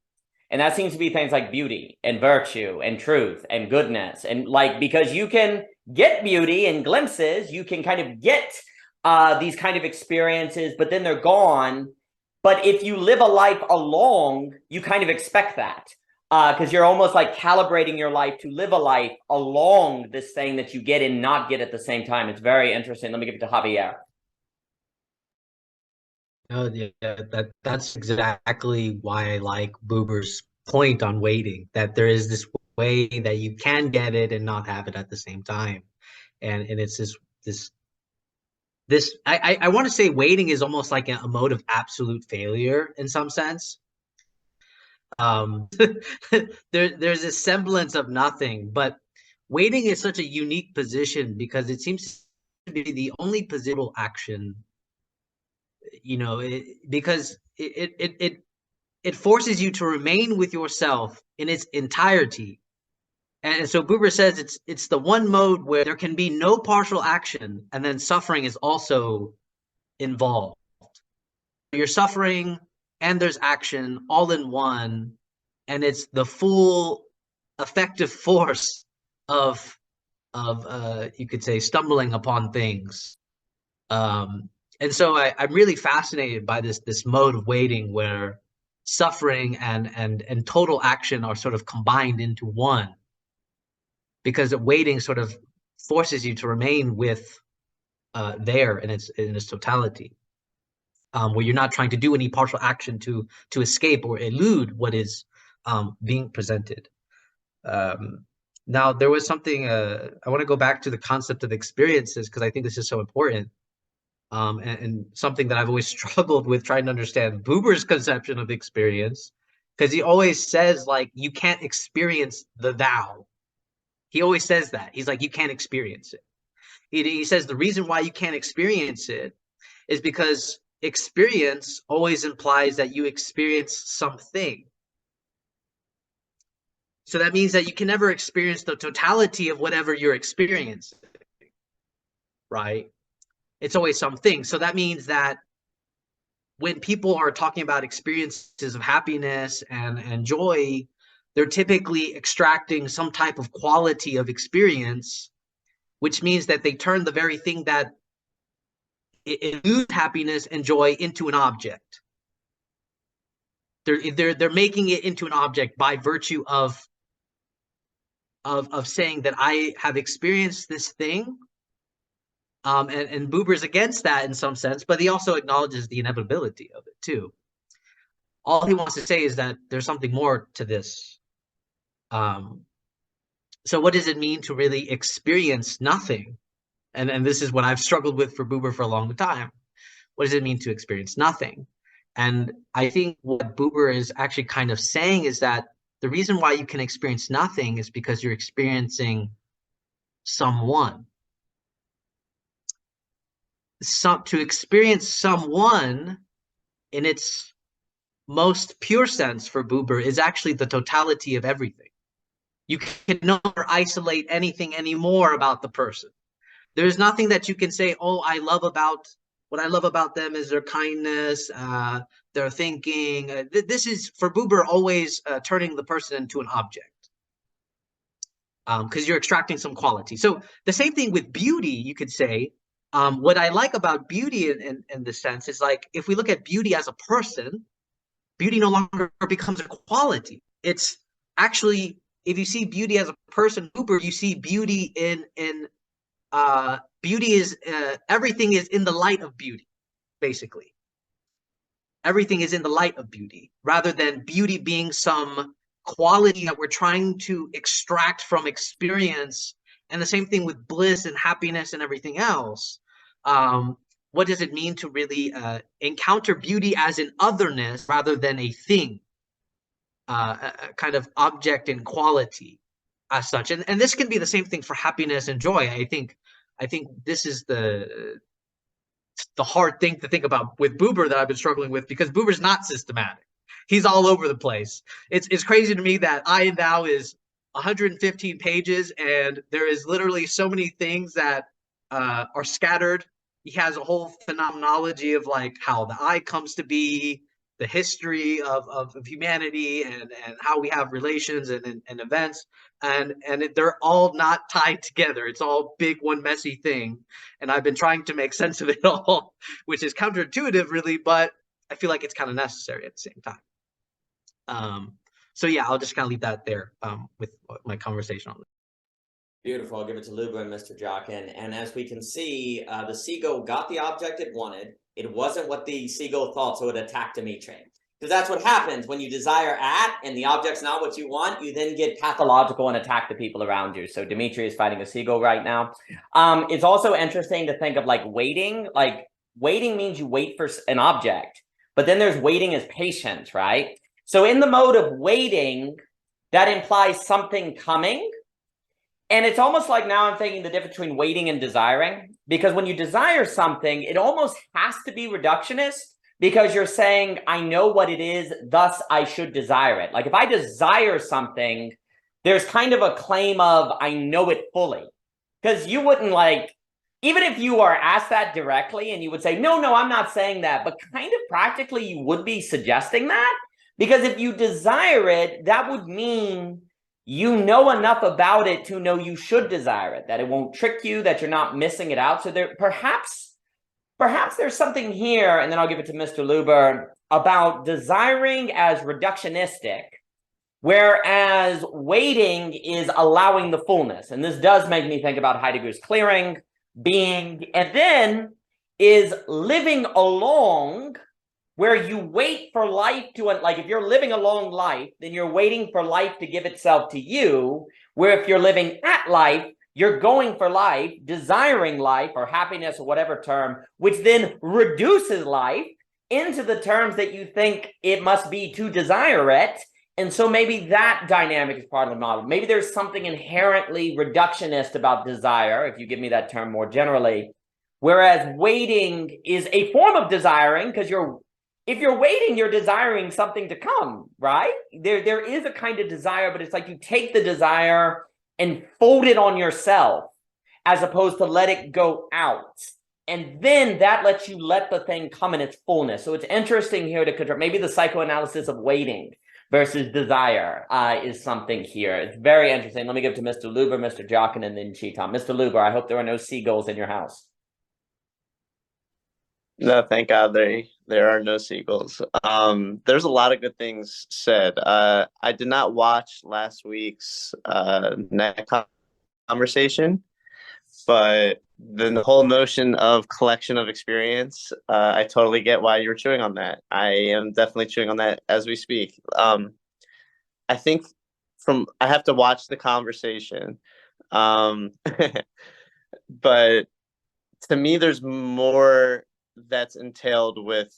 And that seems to be things like beauty and virtue and truth and goodness. And like, because you can get beauty in glimpses, you can kind of get these kind of experiences, but then they're gone. But if you live a life along, you kind of expect that. Because you're almost like calibrating your life to live a life along this thing that you get and not get at the same time. It's very interesting. Let me give it to Javier. Oh, yeah, that's exactly why I like Buber's point on waiting, that there is this way that you can get it and not have it at the same time. And it's this I want to say waiting is almost like a mode of absolute failure in some sense. There's a semblance of nothing, but waiting is such a unique position because it seems to be the only positional action, because it forces you to remain with yourself in its entirety. And so Buber says it's the one mode where there can be no partial action, and then suffering is also involved. You're suffering and there's action all in one, and it's the full effective force of you could say stumbling upon things. And so I'm really fascinated by this mode of waiting where suffering and total action are sort of combined into one, because waiting sort of forces you to remain with there in its totality. Where you're not trying to do any partial action to escape or elude what is being presented. Now, there was something, I want to go back to the concept of experiences, because I think this is so important. And something that I've always struggled with trying to understand Buber's conception of experience, because he always says, like, you can't experience the thou. He always says that. He's like, you can't experience it. He says the reason why you can't experience it is because experience always implies that you experience something. So that means that you can never experience the totality of whatever you're experiencing, right? It's always something. So that means that when people are talking about experiences of happiness and joy, they're typically extracting some type of quality of experience, which means that they turn the very thing that eludes happiness and joy into an object. They're making it into an object by virtue of saying that I have experienced this thing. And Buber's against that in some sense, but he also acknowledges the inevitability of it too. All he wants to say is that there's something more to this. So what does it mean to really experience nothing? And this is what I've struggled with for Buber for a long time. What does it mean to experience nothing? And I think what Buber is actually kind of saying is that the reason why you can experience nothing is because you're experiencing someone. To experience someone in its most pure sense for Buber is actually the totality of everything. You can no longer isolate anything anymore about the person. There's nothing that you can say, oh, what I love about them is their kindness, their thinking. This is, for Buber, always turning the person into an object. Because you're extracting some quality. So the same thing with beauty, you could say. What I like about beauty in this sense is, like, if we look at beauty as a person, beauty no longer becomes a quality. It's actually, if you see beauty as a person, Buber, you see beauty in beauty is everything is in the light of beauty, basically. Everything is in the light of beauty, rather than beauty being some quality that we're trying to extract from experience. And the same thing with bliss and happiness and everything else. What does it mean to really encounter beauty as an otherness rather than a thing, a kind of object and quality as such? And this can be the same thing for happiness and joy. I think this is the hard thing to think about with Buber that I've been struggling with, because Buber's not systematic. He's all over the place. It's crazy to me that I and Thou is 115 pages, and there is literally so many things that are scattered. He has a whole phenomenology of, like, how the I comes to be, the history of humanity, and how we have relations and events, and they're all not tied together. It's all big, one messy thing. And I've been trying to make sense of it all, which is counterintuitive, really, but I feel like it's kind of necessary at the same time. So yeah, I'll just kind of leave that there with my conversation on it. Beautiful. I'll give it to Luba and Mr. Jockin. And as we can see, the seagull got the object it wanted. It wasn't what the seagull thought, so it attacked Dimitri. Because that's what happens when you desire and the object's not what you want, you then get pathological and attack the people around you. So Dimitri is fighting a seagull right now. It's also interesting to think of, like, waiting. Like, waiting means you wait for an object, but then there's waiting as patience, right? So in the mode of waiting, that implies something coming. And it's almost like, now I'm thinking the difference between waiting and desiring, because when you desire something, it almost has to be reductionist, because you're saying, I know what it is, thus I should desire it. Like, if I desire something, there's kind of a claim of, I know it fully. Because you wouldn't, like, even if you are asked that directly and you would say, no, I'm not saying that, but kind of practically you would be suggesting that. Because if you desire it, that would mean you know enough about it to know you should desire it, that it won't trick you, that you're not missing it out. So there perhaps there's something here, and then I'll give it to Mr. Luber, about desiring as reductionistic, whereas waiting is allowing the fullness. And this does make me think about Heidegger's clearing, being, and then is living along where you wait for life to, like if you're living a long life, then you're waiting for life to give itself to you, where if you're living at life, you're going for life, desiring life or happiness or whatever term, which then reduces life into the terms that you think it must be to desire it. And so maybe that dynamic is part of the model. Maybe there's something inherently reductionist about desire, if you give me that term more generally, whereas waiting is a form of desiring, because if you're waiting, you're desiring something to come, right? There is a kind of desire, but it's like you take the desire and fold it on yourself as opposed to let it go out. And then that lets you let the thing come in its fullness. So it's interesting here to control. Maybe the psychoanalysis of waiting versus desire is something here. It's very interesting. Let me give it to Mr. Luber, Mr. Jockin, and then Cheetom. Mr. Luber, I hope there are no seagulls in your house. No, thank God there are no sequels. There's a lot of good things said. I did not watch last week's net conversation, but the whole notion of collection of experience, I totally get why you're chewing on that. I am definitely chewing on that as we speak. I think I have to watch the conversation, but to me, there's more that's entailed with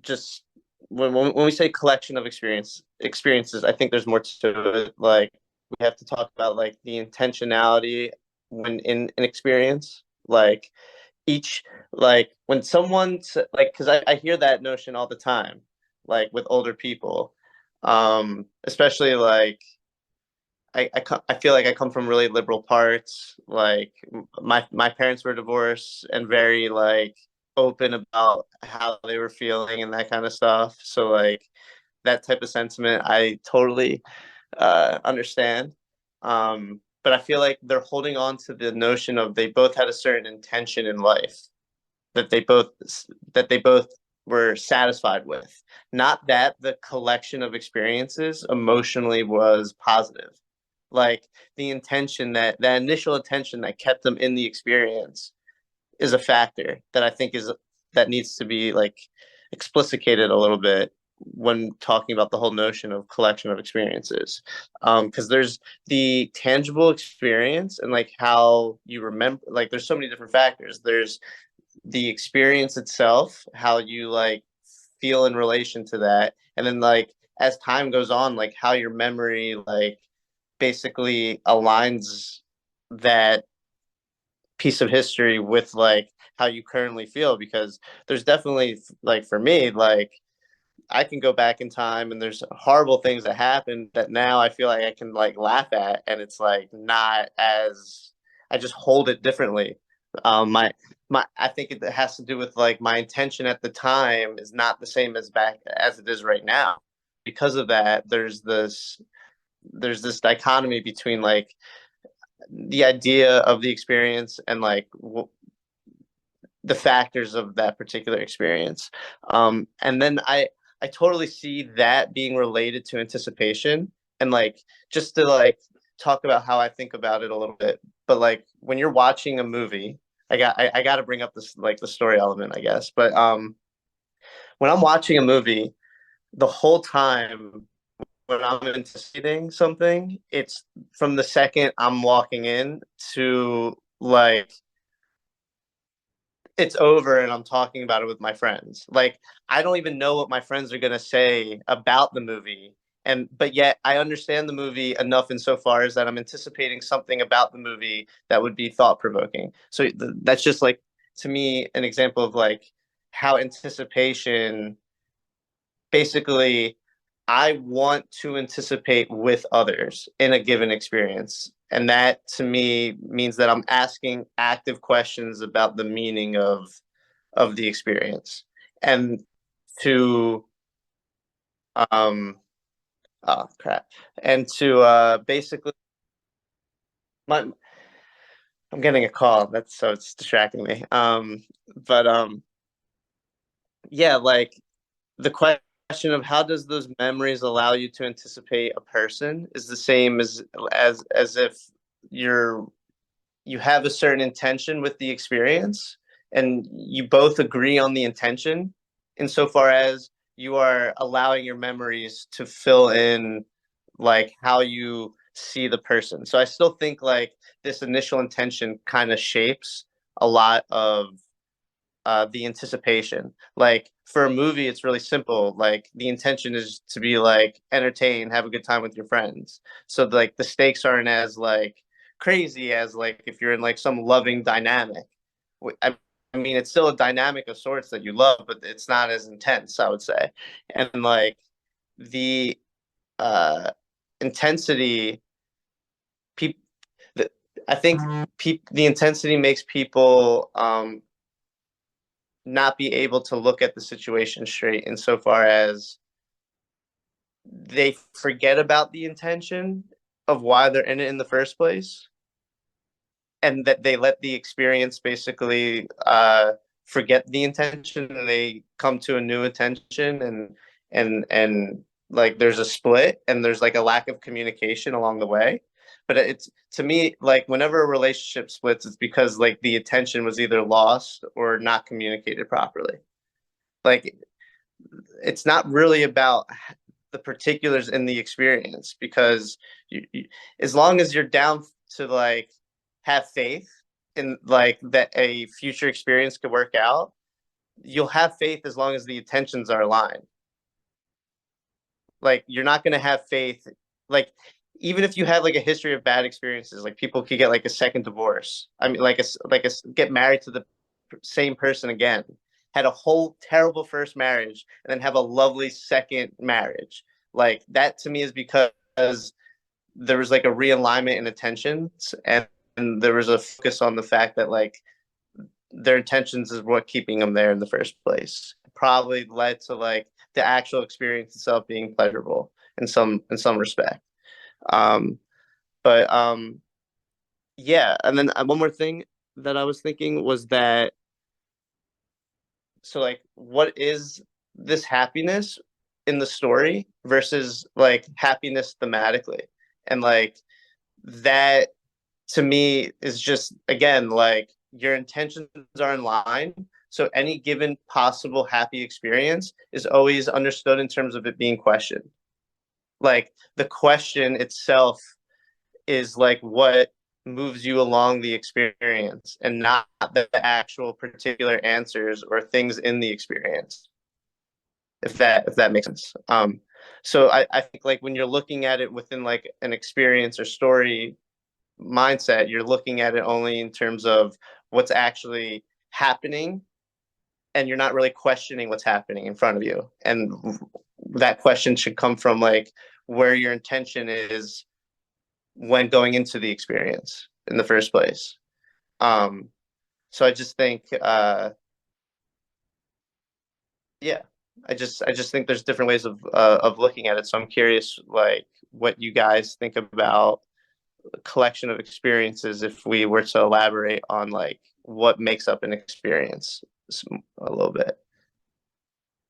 just when we say collection of experiences, I think there's more to it. Like we have to talk about like the intentionality when in an experience, like when someone's like, because I hear that notion all the time, like with older people, especially like I feel like I come from really liberal parts. Like my parents were divorced and very like open about how they were feeling and that kind of stuff. So like that type of sentiment, I totally understand. But I feel like they're holding on to the notion of they both had a certain intention in life that they both were satisfied with. Not that the collection of experiences emotionally was positive. Like the intention, that initial intention that kept them in the experience is a factor that I think that needs to be like explicated a little bit when talking about the whole notion of collection of experiences. Because there's the tangible experience and like how you remember, like there's so many different factors. There's the experience itself, how you like feel in relation to that. And then like as time goes on, like how your memory like basically aligns that piece of history with like how you currently feel. Because there's definitely like for me, like I can go back in time and there's horrible things that happened that now I feel like I can like laugh at, and it's like not as, I just hold it differently. I think it has to do with like my intention at the time is not the same as it is right now. Because of that, there's this dichotomy between like the idea of the experience and like the factors of that particular experience. And then I totally see that being related to anticipation, and like just to like talk about how I think about it a little bit. But like when you're watching a movie, I got to bring up this like the story element, I guess. But when I'm watching a movie, the whole time when I'm anticipating something, it's from the second I'm walking in to like it's over and I'm talking about it with my friends. Like I don't even know what my friends are gonna say about the movie, but yet I understand the movie enough insofar as that I'm anticipating something about the movie that would be thought provoking. So that's just like to me an example of like how anticipation basically, I want to anticipate with others in a given experience. And that to me means that I'm asking active questions about the meaning of the experience. And to oh crap. And to basically I'm getting a call. So it's distracting me. Yeah, like the question of how does those memories allow you to anticipate a person is the same as if you have a certain intention with the experience and you both agree on the intention, insofar as you are allowing your memories to fill in like how you see the person. So I still think like this initial intention kind of shapes a lot of the anticipation. Like for a movie, it's really simple. Like the intention is to be like entertained, have a good time with your friends. So like the stakes aren't as like crazy as like if you're in like some loving dynamic. I mean, it's still a dynamic of sorts that you love, but it's not as intense, I would say. And like the uh intensity, people, I think the intensity makes people not be able to look at the situation straight insofar as they forget about the intention of why they're in it in the first place, and that they let the experience basically forget the intention, and they come to a new intention, and like there's a split and there's like a lack of communication along the way. But it's, to me, like whenever a relationship splits, it's because like the attention was either lost or not communicated properly. Like it's not really about the particulars in the experience, because as long as you're down to like have faith in like that a future experience could work out, you'll have faith as long as the intentions are aligned. Like you're not going to have faith, like even if you had like a history of bad experiences, like people could get like a second divorce. I mean, like a get married to the same person again, had a whole terrible first marriage, and then have a lovely second marriage. Like that to me is because there was like a realignment in attentions, and there was a focus on the fact that like their intentions is what keeping them there in the first place. It probably led to like the actual experience itself being pleasurable in some respect. But yeah, and then one more thing that I was thinking was that, so like what is this happiness in the story versus like happiness thematically, and like that to me is just, again, like your intentions are in line, so any given possible happy experience is always understood in terms of it being questioned. Like the question itself is like what moves you along the experience, and not the actual particular answers or things in the experience, if that makes sense. So I think like when you're looking at it within like an experience or story mindset, you're looking at it only in terms of what's actually happening, and you're not really questioning what's happening in front of you. And that question should come from like where your intention is when going into the experience in the first place. So I just think yeah, I just think there's different ways of looking at it. So I'm curious like what you guys think about a collection of experiences if we were to elaborate on like what makes up an experience a little bit.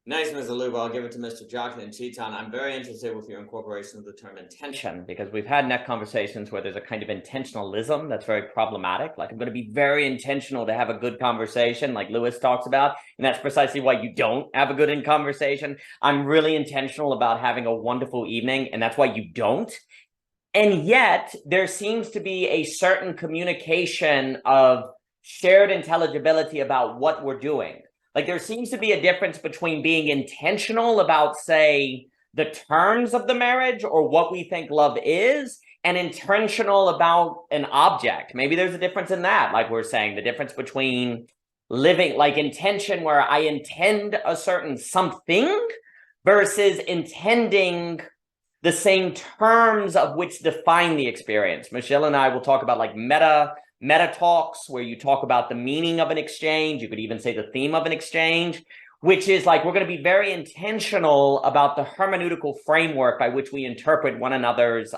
Nice, Mr. Luba. I'll give it to Mr. Jockton and Chetan. I'm very interested with your incorporation of the term intention, because we've had net conversations where there's a kind of intentionalism that's very problematic. Like, I'm going to be very intentional to have a good conversation, like Lewis talks about, and that's precisely why you don't have a good conversation. I'm really intentional about having a wonderful evening, and that's why you don't. And yet, there seems to be a certain communication of shared intelligibility about what we're doing. Like there seems to be a difference between being intentional about, say, the terms of the marriage or what we think love is, and intentional about an object. Maybe there's a difference in that, like we're saying, the difference between living, like intention where I intend a certain something versus intending the same terms of which define the experience. Michelle and I will talk about like meta talks, where you talk about the meaning of an exchange. You could even say the theme of an exchange, which is like we're going to be very intentional about the hermeneutical framework by which we interpret one another's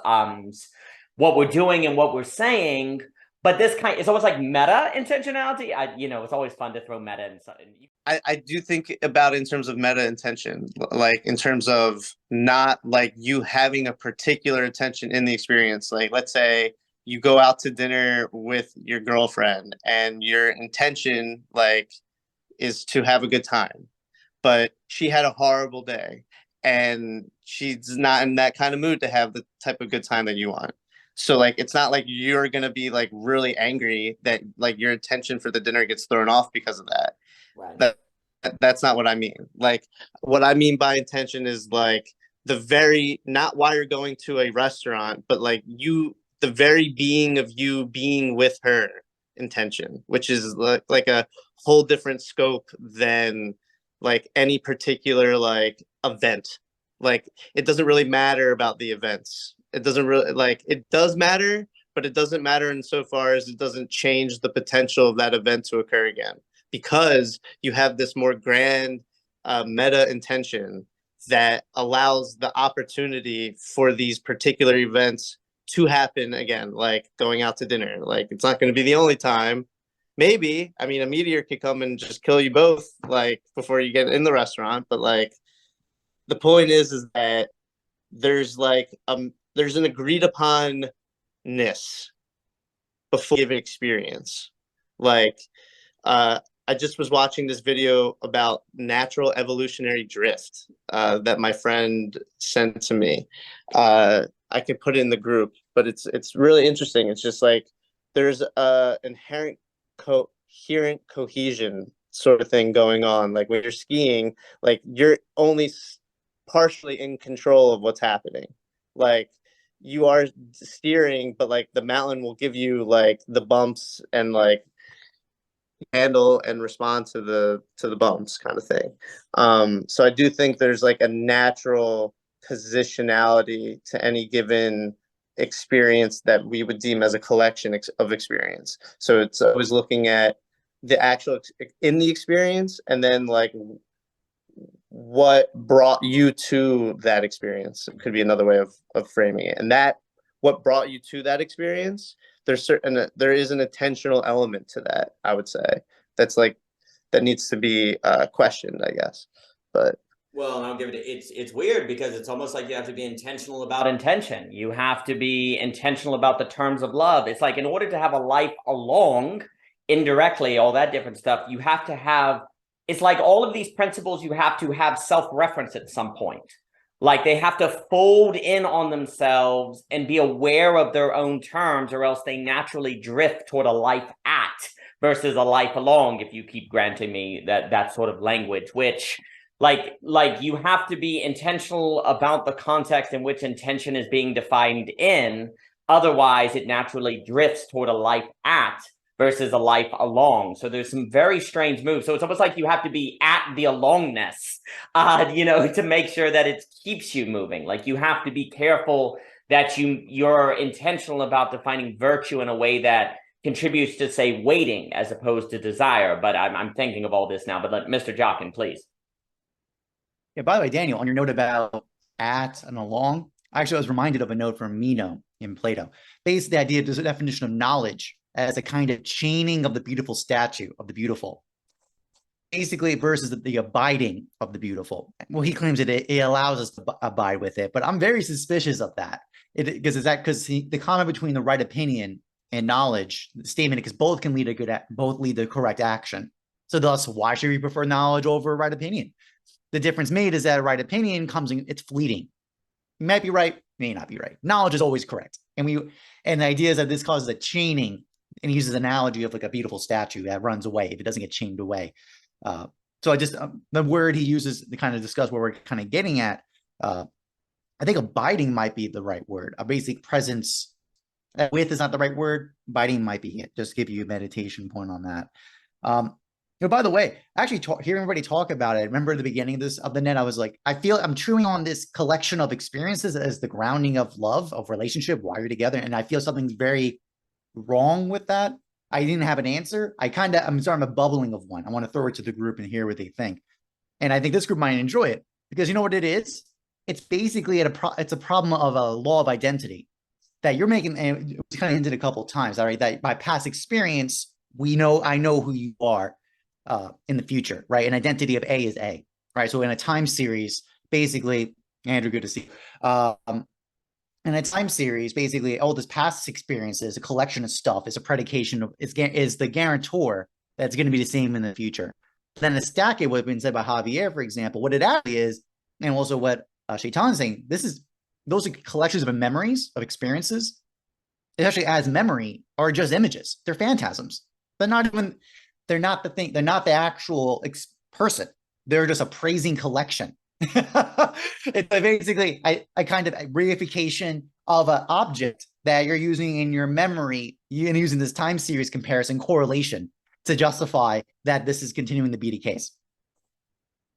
what we're doing and what we're saying. But this kind, it's almost like meta intentionality. It's always fun to throw meta in. I do think about it in terms of meta intention, like in terms of not like you having a particular intention in the experience. Like let's say you go out to dinner with your girlfriend and your intention like is to have a good time, but she had a horrible day and she's not in that kind of mood to have the type of good time that you want. So like it's not like you're gonna be like really angry that like your attention for the dinner gets thrown off because of that. Right. That's not what I mean. Like what I mean by intention is like the very, not why you're going to a restaurant, but like you, the very being of you being with her intention, which is like a whole different scope than like any particular like event. Like it doesn't really matter about the events. It doesn't really, like it does matter, but it doesn't matter insofar as it doesn't change the potential of that event to occur again, because you have this more grand meta intention that allows the opportunity for these particular events to happen again, like going out to dinner. Like it's not going to be the only time. Maybe, I mean, a meteor could come and just kill you both, like before you get in the restaurant. But like, the point is that there's like there's an agreed upon ness before you give an experience. Like, I just was watching this video about natural evolutionary drift that my friend sent to me. I could put it in the group, but it's really interesting. It's just like there's a inherent coherent cohesion sort of thing going on. Like when you're skiing, like you're only partially in control of what's happening. Like you are steering, but like the mountain will give you like the bumps and like handle and respond to the bumps kind of thing. So I do think there's like a natural positionality to any given experience that we would deem as a collection of experience. So it's always looking at the actual in the experience, and then like what brought you to that experience. It could be another way of framing it. And that what brought you to that experience, there is an intentional element to that, I would say. That's like that needs to be questioned, I guess. But well, and I'll give it, it's weird because it's almost like you have to be intentional about intention. You have to be intentional about the terms of love. It's like in order to have a life along, indirectly, all that different stuff, you have to have, it's like all of these principles, you have to have self-reference at some point. Like they have to fold in on themselves and be aware of their own terms, or else they naturally drift toward a life at versus a life along, if you keep granting me that sort of language, which like you have to be intentional about the context in which intention is being defined in. Otherwise, it naturally drifts toward a life at versus a life along. So there's some very strange moves. So it's almost like you have to be at the alongness, to make sure that it keeps you moving. Like you have to be careful that you're intentional about defining virtue in a way that contributes to, say, waiting as opposed to desire. But I'm thinking of all this now. But let Mr. Jockin, please. Yeah, by the way, Daniel, on your note about at and along, actually, I was reminded of a note from Meno in Plato. Basically, the idea, there's a definition of knowledge as a kind of chaining of the beautiful statue of the beautiful. Basically, versus the abiding of the beautiful. Well, he claims it allows us to abide with it, but I'm very suspicious of that. Because the comment between the right opinion and knowledge, the statement, because both can lead the correct action. So thus, why should we prefer knowledge over right opinion? The difference made is that a right opinion it's fleeting. You might be right, may not be right. Knowledge is always correct. And the idea is that this causes a chaining, and he uses an analogy of like a beautiful statue that runs away if it doesn't get chained away. So I just, the word he uses to kind of discuss what we're kind of getting at, I think abiding might be the right word. A basic presence, with is not the right word. Abiding might be it. Just to give you a meditation point on that. By the way, actually hearing everybody talk about it, I remember at the beginning of the net, I was like, I feel I'm chewing on this collection of experiences as the grounding of love, of relationship, why you're together. And I feel something's very wrong with that. I didn't have an answer. I'm a bubbling of one. I want to throw it to the group and hear what they think. And I think this group might enjoy it because you know what it is? It's basically it's a problem of a law of identity that you're making, and it's kind of hinted a couple of times, all right, that by past experience, I know who you are in the future, right? An identity of A is A, right? So in a time series, basically, Andrew, good to see you. In a time series, basically, all this past experiences, a collection of stuff, is a predication of is the guarantor that's going to be the same in the future. Then to stack it with what's been said by Javier, for example, what it actually is, and also what Shaitan's saying, those are collections of memories, of experiences. It actually adds memory or just images. They're phantasms. They're not the thing. They're not the actual person. They're just a praising collection. It's basically a kind of a reification of an object that you're using in your memory and using this time series comparison correlation to justify that this is continuing to be the case.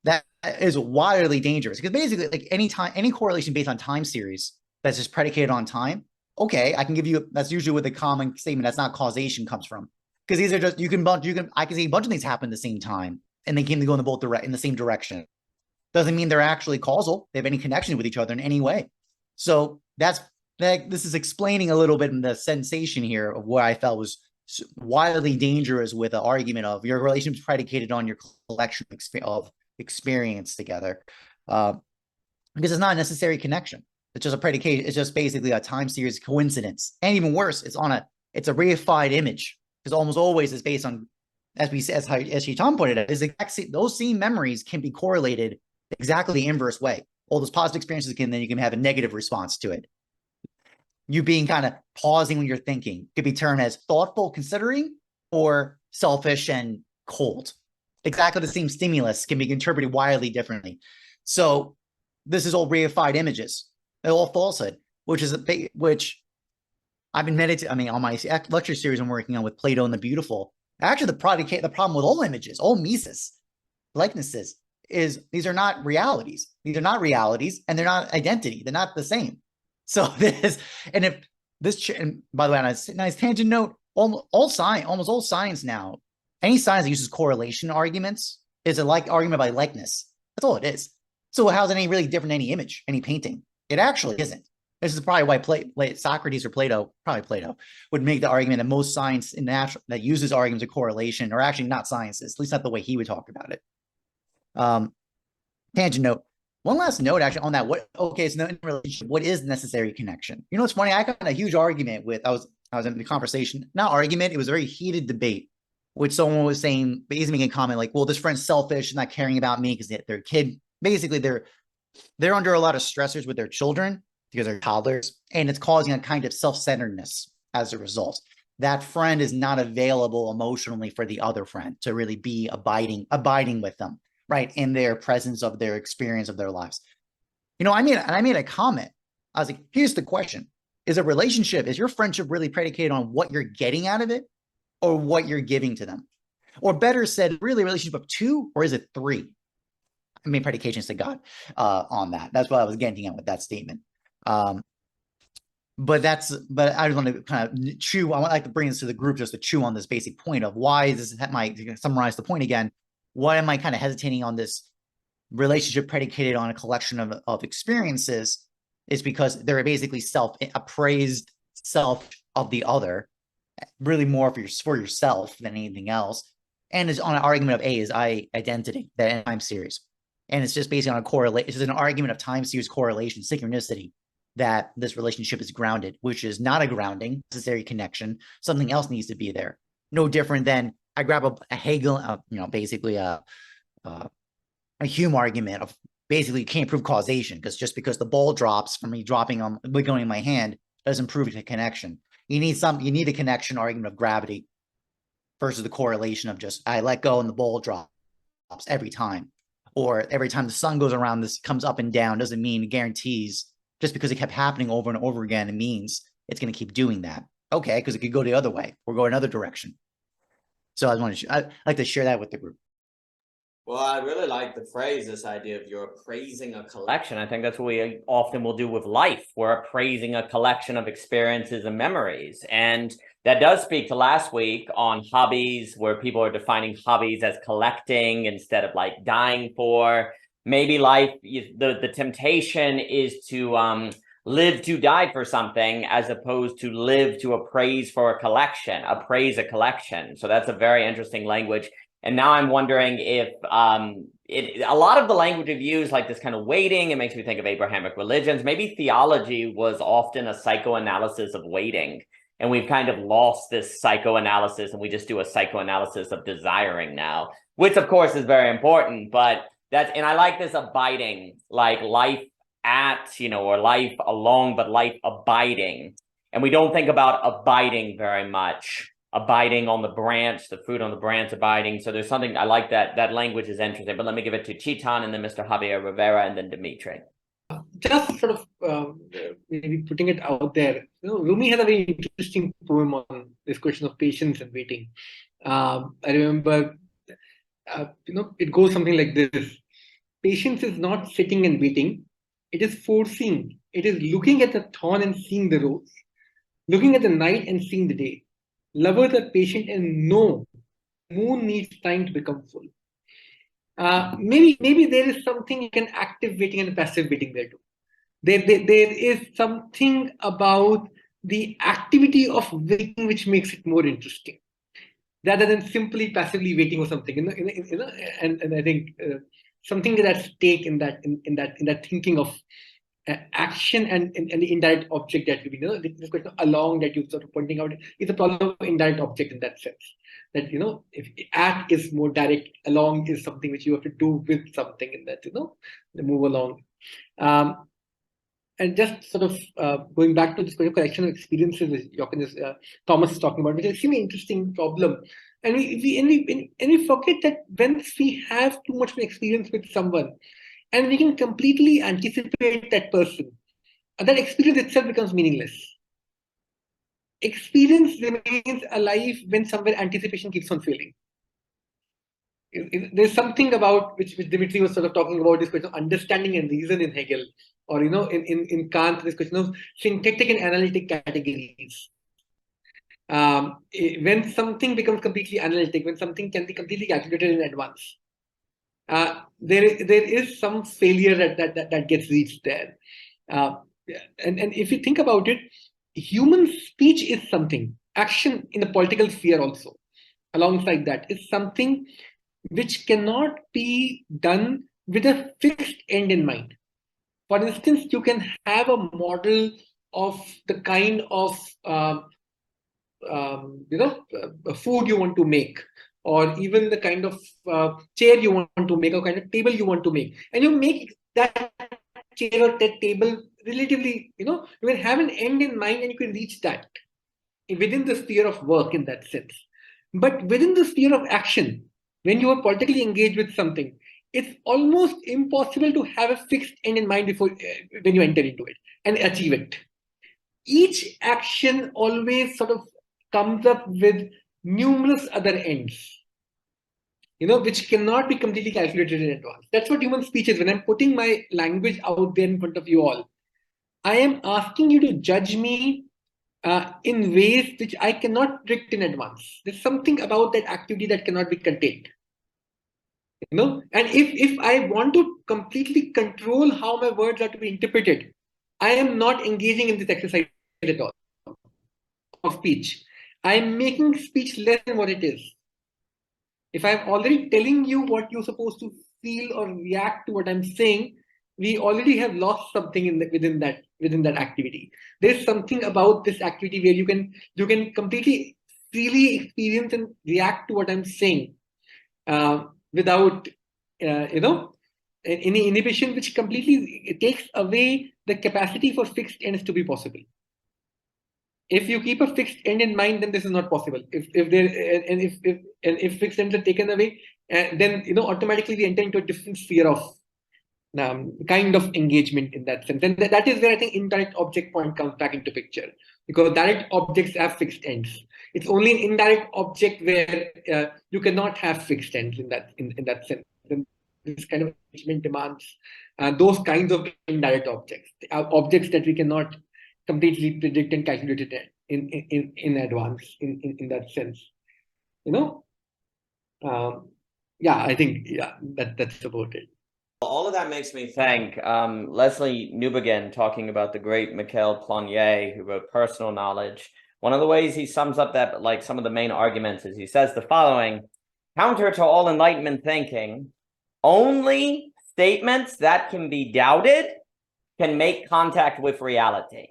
That is wildly dangerous because basically, like any correlation based on time series that's just predicated on time. Okay, I can give you, that's usually where the common statement that's not causation comes from, because these are just I can see a bunch of things happen at the same time and they can go in the same direction. Doesn't mean they're actually causal. They have any connection with each other in any way. So this is explaining a little bit in the sensation here of what I felt was wildly dangerous with the argument of your relationship predicated on your collection of experience together, because it's not a necessary connection. It's just a predication. It's just basically a time series coincidence. And even worse, it's a reified image, because almost always it's based on, as Shaitan pointed out, those same memories can be correlated exactly the inverse way. All those positive experiences then you can have a negative response to it. You being kind of pausing when you're thinking could be termed as thoughtful, considering, or selfish and cold. Exactly the same stimulus can be interpreted wildly differently. So this is all reified images. They're all falsehood, which I've been meditating. I mean, on my lecture series I'm working on with Plato and the Beautiful. Actually, the problem with all images, all mises, likenesses, is these are not realities. These are not realities, and they're not identity. They're not the same. So and by the way, on a nice tangent note, almost all science now, any science that uses correlation arguments is a argument by likeness. That's all it is. So how's it any really different than any image, any painting? It actually isn't. This is probably why Socrates or Plato, probably Plato, would make the argument that most science that uses arguments of correlation are actually not sciences, at least not the way he would talk about it. Tangent note. One last note actually on that. So in relationship, what is necessary connection? You know, it's funny. I got in a huge argument with, I was in the conversation, not argument. It was a very heated debate, which someone was saying, basically making a comment like, well, this friend's selfish, not caring about me because they're a kid. Basically, they're under a lot of stressors with their children because they're toddlers, and it's causing a kind of self-centeredness as a result. That friend is not available emotionally for the other friend to really be abiding with them, right, in their presence of their experience of their lives. You know, I made a comment. I was like, here's the question. Is your friendship really predicated on what you're getting out of it or what you're giving to them? Or better said, really a relationship of two, or is it three? I mean, predications to God on that. That's what I was getting at with that statement. But I just want to kind of chew. I would like to bring this to the group just to chew on this basic point of why this might summarize the point again. Why am I kind of hesitating on this relationship predicated on a collection of experiences? Is because they're basically appraised self of the other, really more for yourself than anything else. And it's on an argument of identity, that time series. And it's just based on a correlation. It's just an argument of time series correlation, synchronicity, that this relationship is grounded, which is not a grounding, necessary connection. Something else needs to be there. No different than I grab a Hegel, basically a Hume argument of basically you can't prove causation because the ball drops from me wiggling in my hand doesn't prove the connection. You need a connection argument of gravity versus the correlation of just I let go and the ball drops every time. Or every time the sun goes around, this comes up and down, doesn't mean it guarantees just because it kept happening over and over again, it means it's going to keep doing that. Okay, because it could go the other way or go another direction. So I'd like to share that with the group. Well, I really like the phrase, this idea of you're appraising a collection. I think that's what we often will do with life. We're appraising a collection of experiences and memories. And that does speak to last week on hobbies, where people are defining hobbies as collecting instead of like dying for. Maybe life, the temptation is to live to die for something as opposed to live to appraise a collection. So that's a very interesting language. And now I'm wondering if a lot of the language we've used, like this kind of waiting, it makes me think of Abrahamic religions. Maybe theology was often a psychoanalysis of waiting. And we've kind of lost this psychoanalysis, and we just do a psychoanalysis of desiring now, which of course is very important, but and I like this abiding, like life at, or life along, but life abiding. And we don't think about abiding very much. Abiding on the branch, the fruit on the branch, abiding. So there's something, I like that language is interesting, but let me give it to Chitan and then Mr. Javier Rivera and then Dimitri. Just sort of maybe putting it out there, Rumi has a very interesting poem on this question of patience and waiting. I remember, it goes something like this. Patience is not sitting and waiting. It is foreseeing. It is looking at the thorn and seeing the rose, looking at the night and seeing the day. Lovers are patient and know moon needs time to become full. Maybe there is something like an active waiting and a passive waiting there too. There is something about the activity of waiting which makes it more interesting, rather than simply passively waiting or something. And I think something is at stake in that thinking of action and the indirect object that this question of along that you're sort of pointing out is a problem of indirect object in that sense. That if at is more direct, along is something which you have to do with something in that the move along. And just sort of going back to this kind of collection of experiences which Thomas is talking about, which is a really interesting problem. And we forget that once we have too much of an experience with someone, and we can completely anticipate that person, that experience itself becomes meaningless. Experience remains alive when somewhere anticipation keeps on failing. There's something about which Dimitri was sort of talking about, this question of understanding and reason in Hegel, or in Kant, this question of syntactic and analytic categories. When something becomes completely analytic, when something can be completely calculated in advance, there is some failure that gets reached there. And if you think about it, human speech is something. Action in the political sphere also, alongside that, is something which cannot be done with a fixed end in mind. For instance, you can have a model of the kind of food you want to make, or even the kind of chair you want to make, or kind of table you want to make, and you make that chair or that table relatively, you can have an end in mind and you can reach that within the sphere of work in that sense. But within the sphere of action, when you are politically engaged with something, it's almost impossible to have a fixed end in mind before when you enter into it and achieve it. Each action always sort of comes up with numerous other ends, which cannot be completely calculated in advance. That's what human speech is. When I'm putting my language out there in front of you all, I am asking you to judge me in ways which I cannot predict in advance. There's something about that activity that cannot be contained. And if I want to completely control how my words are to be interpreted, I am not engaging in this exercise at all of speech. I am making speech less than what it is. If I'm already telling you what you're supposed to feel or react to what I'm saying, we already have lost something within that activity. There's something about this activity where you can completely freely experience and react to what I'm saying without any inhibition, which completely takes away the capacity for fixed ends to be possible. If you keep a fixed end in mind, then this is not possible. If fixed ends are taken away, then automatically we enter into a different sphere of kind of engagement in that sense. And that is where I think indirect object point comes back into picture, because direct objects have fixed ends. It's only an indirect object where you cannot have fixed ends in that sense. And this kind of engagement demands those kinds of indirect objects, objects that we cannot completely predict and calculate it in advance in that sense. I think that's about it. All of that makes me think Leslie Newbegin talking about the great Michel Plonier, who wrote Personal Knowledge. One of the ways he sums up that, like some of the main arguments, is he says the following: counter to all Enlightenment thinking, only statements that can be doubted can make contact with reality.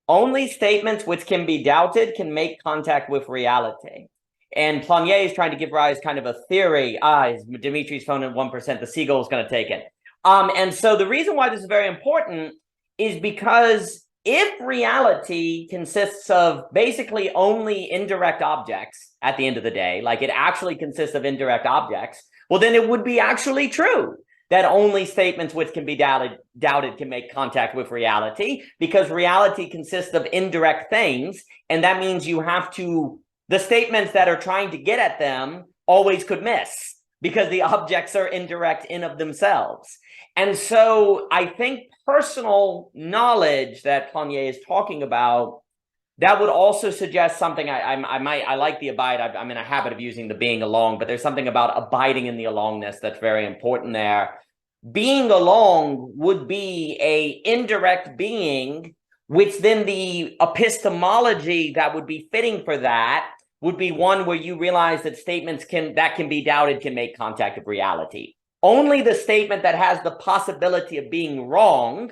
Only statements which can be doubted can make contact with reality. And Planier is trying to give rise kind of a theory. Is Dimitri's phone at 1%, the seagull is going to take it. And so the reason why this is very important is because if reality consists of basically only indirect objects at the end of the day, like it actually consists of indirect objects, well, then it would be actually true that only statements which can be doubted can make contact with reality, because reality consists of indirect things. And that means you have to, the statements that are trying to get at them always could miss because the objects are indirect in of themselves. And so I think personal knowledge that Planier is talking about, that would also suggest something. I like the abide. I'm in a habit of using the being along, but there's something about abiding in the alongness that's very important there. Being along would be a indirect being, which then the epistemology that would be fitting for that would be one where you realize that statements that can be doubted can make contact with reality. Only the statement that has the possibility of being wrong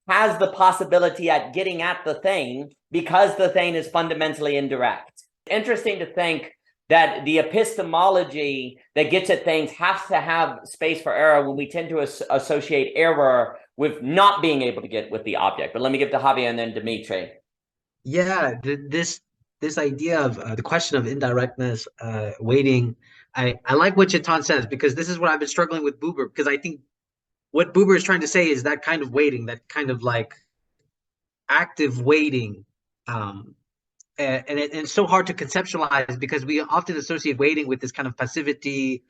has the possibility at getting at the thing, because the thing is fundamentally indirect. Interesting to think that the epistemology that gets at things has to have space for error, when we tend to associate error with not being able to get with the object. But let me give to Javier and then Dimitri. Yeah, this idea of the question of indirectness, waiting. I like what Chetan says, because this is what I've been struggling with Buber, because I think what Buber is trying to say is that kind of waiting, that kind of like active waiting, and it's so hard to conceptualize because we often associate waiting with this kind of passivity,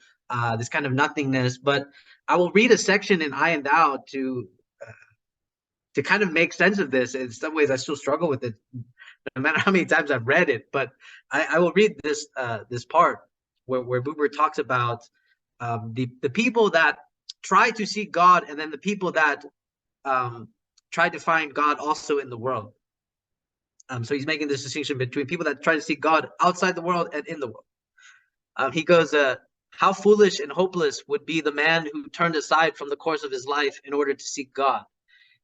this kind of nothingness. But I will read a section in I and Thou to kind of make sense of this. In some ways, I still struggle with it, no matter how many times I've read it. But I will read this this part where Buber talks about the people that try to seek God, and then the people that try to find God also in the world. So he's making this distinction between people that try to seek God outside the world and in the world. He goes, how foolish and hopeless would be the man who turned aside from the course of his life in order to seek God.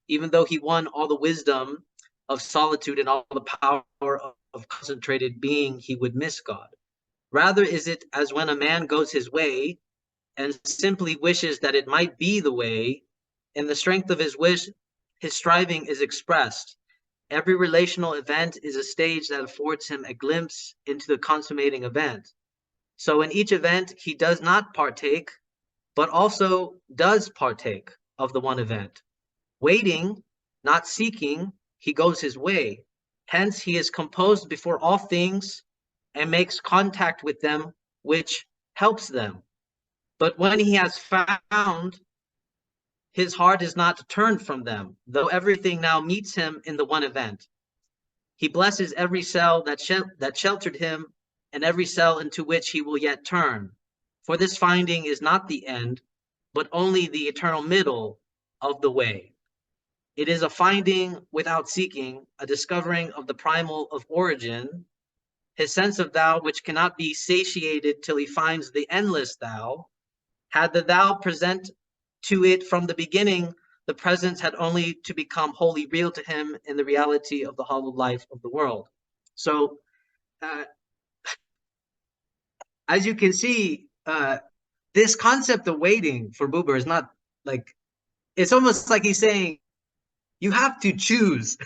Even though he won all the wisdom of solitude and all the power of concentrated being, he would miss God. Rather is it as when a man goes his way and simply wishes that it might be the way. In the strength of his wish, his striving is expressed. Every relational event is a stage that affords him a glimpse into the consummating event. So in each event, he does not partake, but also does partake of the one event. Waiting, not seeking, he goes his way. Hence, he is composed before all things and makes contact with them, which helps them. But when he has found, his heart is not turned from them, though everything now meets him in the one event. He blesses every cell that sheltered him, and every cell into which he will yet turn. For this finding is not the end, but only the eternal middle of the way. It is a finding without seeking, a discovering of the primal of origin, his sense of thou which cannot be satiated till he finds the endless thou. Had the thou present to it from the beginning, the presence had only to become wholly real to him in the reality of the hollow life of the world. So, as you can see, this concept of waiting for Buber is not like, it's almost like he's saying, you have to choose.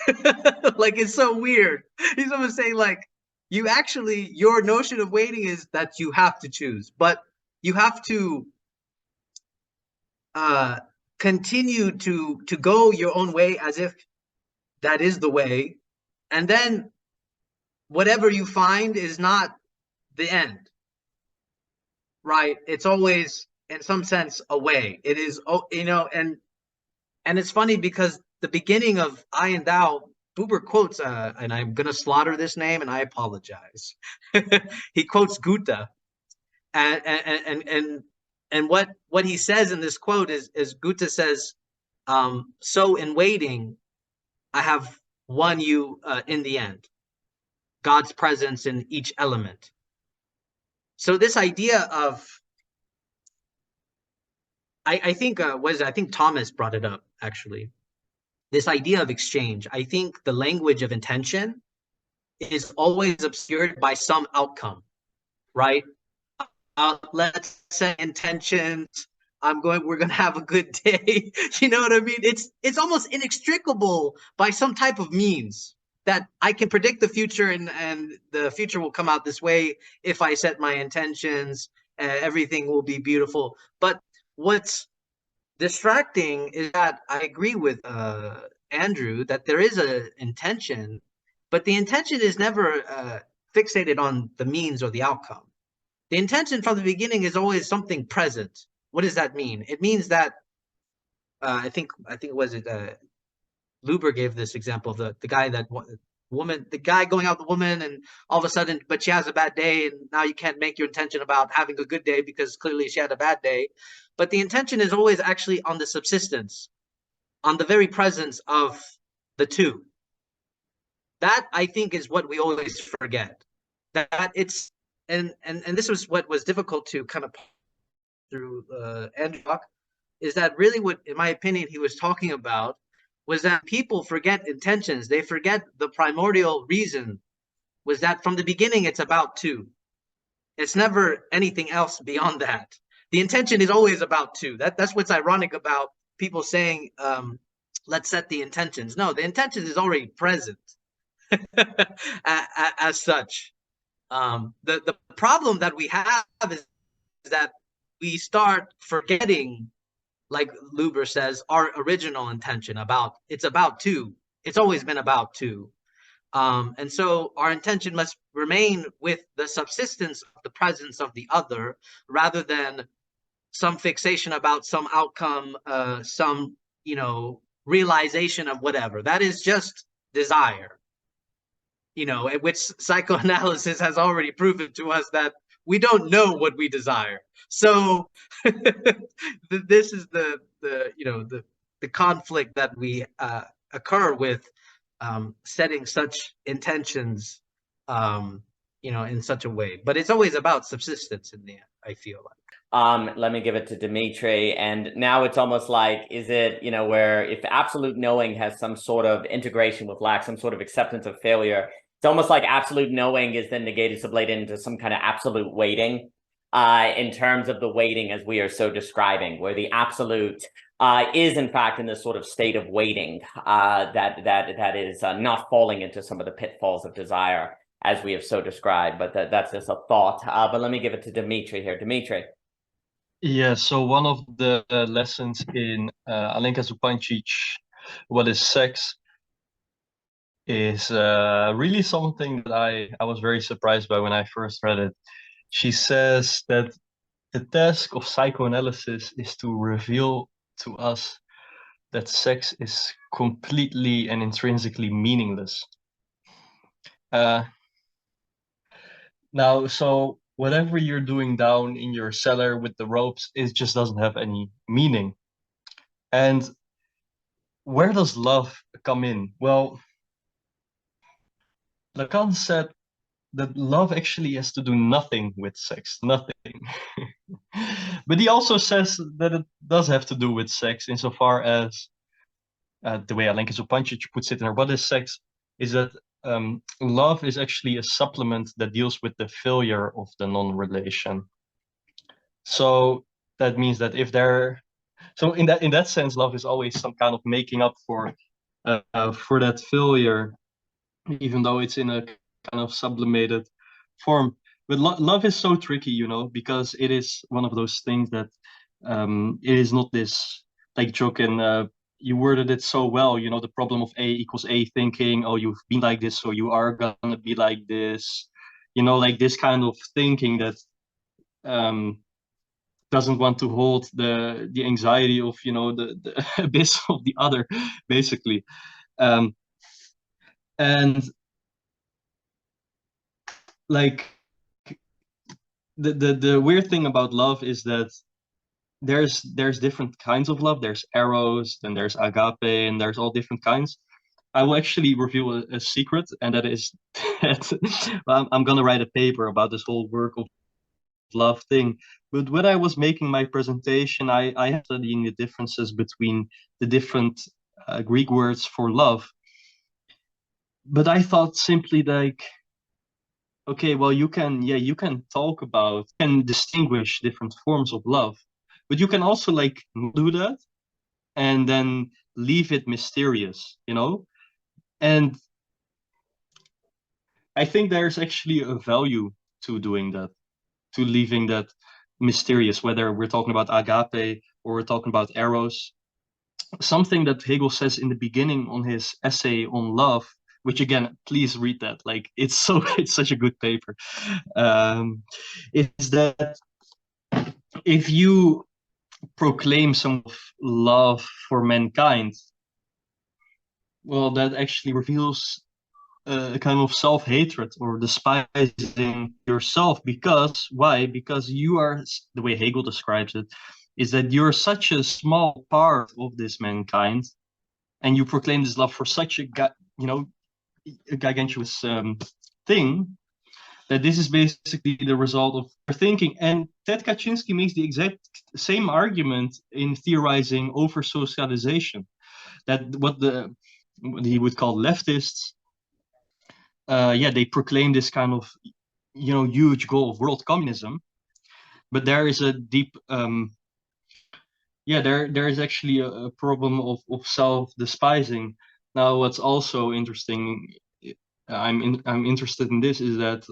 Like, it's so weird. He's almost saying like, your notion of waiting is that you have to choose, but you have to continue to go your own way as if that is the way, and then whatever you find is not the end, right? It's always in some sense a way. It is, you know, and it's funny because the beginning of I and Thou, Buber quotes, and I'm gonna slaughter this name and I apologize. He quotes Goethe, and what he says in this quote is Goethe says, so in waiting, I have won you in the end. God's presence in each element. So this idea of, I think, I think Thomas brought it up, actually. this idea of exchange. I think the language of intention is always obscured by some outcome, right? Let's say intentions. We're gonna have a good day. You know what I mean? It's almost inextricable by some type of means that I can predict the future, and the future will come out this way if I set my intentions. Everything will be beautiful. But what's distracting is that I agree with Andrew that there is an intention, but the intention is never fixated on the means or the outcome. The intention from the beginning is always something present. What does that mean? It means that I think it was Luber gave this example, the guy the guy going out with the woman, and all of a sudden, but she has a bad day, and now you can't make your intention about having a good day because clearly she had a bad day. But the intention is always actually on the subsistence, on the very presence of the two. That, I think, is what we always forget. That it's and this was what was difficult to kind of through Andrew, is that really what, in my opinion, he was talking about was that people forget intentions. They forget the primordial reason was that from the beginning, it's about two. It's never anything else beyond that. The intention is always about two. That's what's ironic about people saying, let's set the intentions. No, the intention is already present as such. The problem that we have is that we start forgetting, like Luber says, our original intention it's about two. It's always been about two. And so our intention must remain with the subsistence of the presence of the other, rather than some fixation about some outcome, some, realization of whatever. That is just desire, which psychoanalysis has already proven to us that we don't know what we desire. So this is the conflict that we occur with setting such intentions, in such a way. But it's always about subsistence in the end, I feel like. Let me give it to Dimitri. And now it's almost like, is it, where if absolute knowing has some sort of integration with lack, some sort of acceptance of failure, it's almost like absolute knowing is then negated, sublated into some kind of absolute weighting, in terms of the weighting as we are so describing, where the absolute is in fact in this sort of state of waiting, that is not falling into some of the pitfalls of desire as we have so described. But that's just a thought. But let me give it to Dimitri here. Dimitri. Yeah, so one of the lessons in Alenka Zupancic, What is Sex, is really something that I was very surprised by when I first read it. She says that the task of psychoanalysis is to reveal to us that sex is completely and intrinsically meaningless. Now, so whatever you're doing down in your cellar with the ropes, it just doesn't have any meaning. And where does love come in? Well, Lacan said that love actually has to do nothing with sex, nothing. But he also says that it does have to do with sex, insofar as the way Alenka Zupancic puts it in her What is Sex, is that love is actually a supplement that deals with the failure of the non-relation. So that means that in that sense, love is always some kind of making up for that failure, even though it's in a kind of sublimated form. But love is so tricky, because it is one of those things that it is not this, like Jochen, you worded it so well, the problem of A equals A thinking, oh, you've been like this, so you are gonna be like this, like this kind of thinking that doesn't want to hold the anxiety of, the abyss of the other, basically. And like the weird thing about love is that there's different kinds of love. There's eros, then there's agape, and there's all different kinds. I will actually reveal a secret, and that is that I'm gonna write a paper about this whole work of love thing. But when I was making my presentation, I was studying the differences between the different Greek words for love. But I thought simply like, okay, well, you can talk about, can distinguish different forms of love, but you can also like do that and then leave it mysterious, you know? And I think there's actually a value to doing that, to leaving that mysterious, whether we're talking about agape or we're talking about eros. Something that Hegel says in the beginning on his essay on love, which again, please read that. Like it's such a good paper. Is that if you proclaim some love for mankind, well, that actually reveals a kind of self-hatred or despising yourself. Because why? Because you are, the way Hegel describes it, is that you're such a small part of this mankind, and you proclaim this love for such a gargantuous thing, that this is basically the result of your thinking. And Ted Kaczynski makes the exact same argument in theorizing over socialization, that what he would call leftists, they proclaim this kind of huge goal of world communism, but there is a deep there is actually a problem of self-despising. Now, what's also interesting, I'm interested in this, is that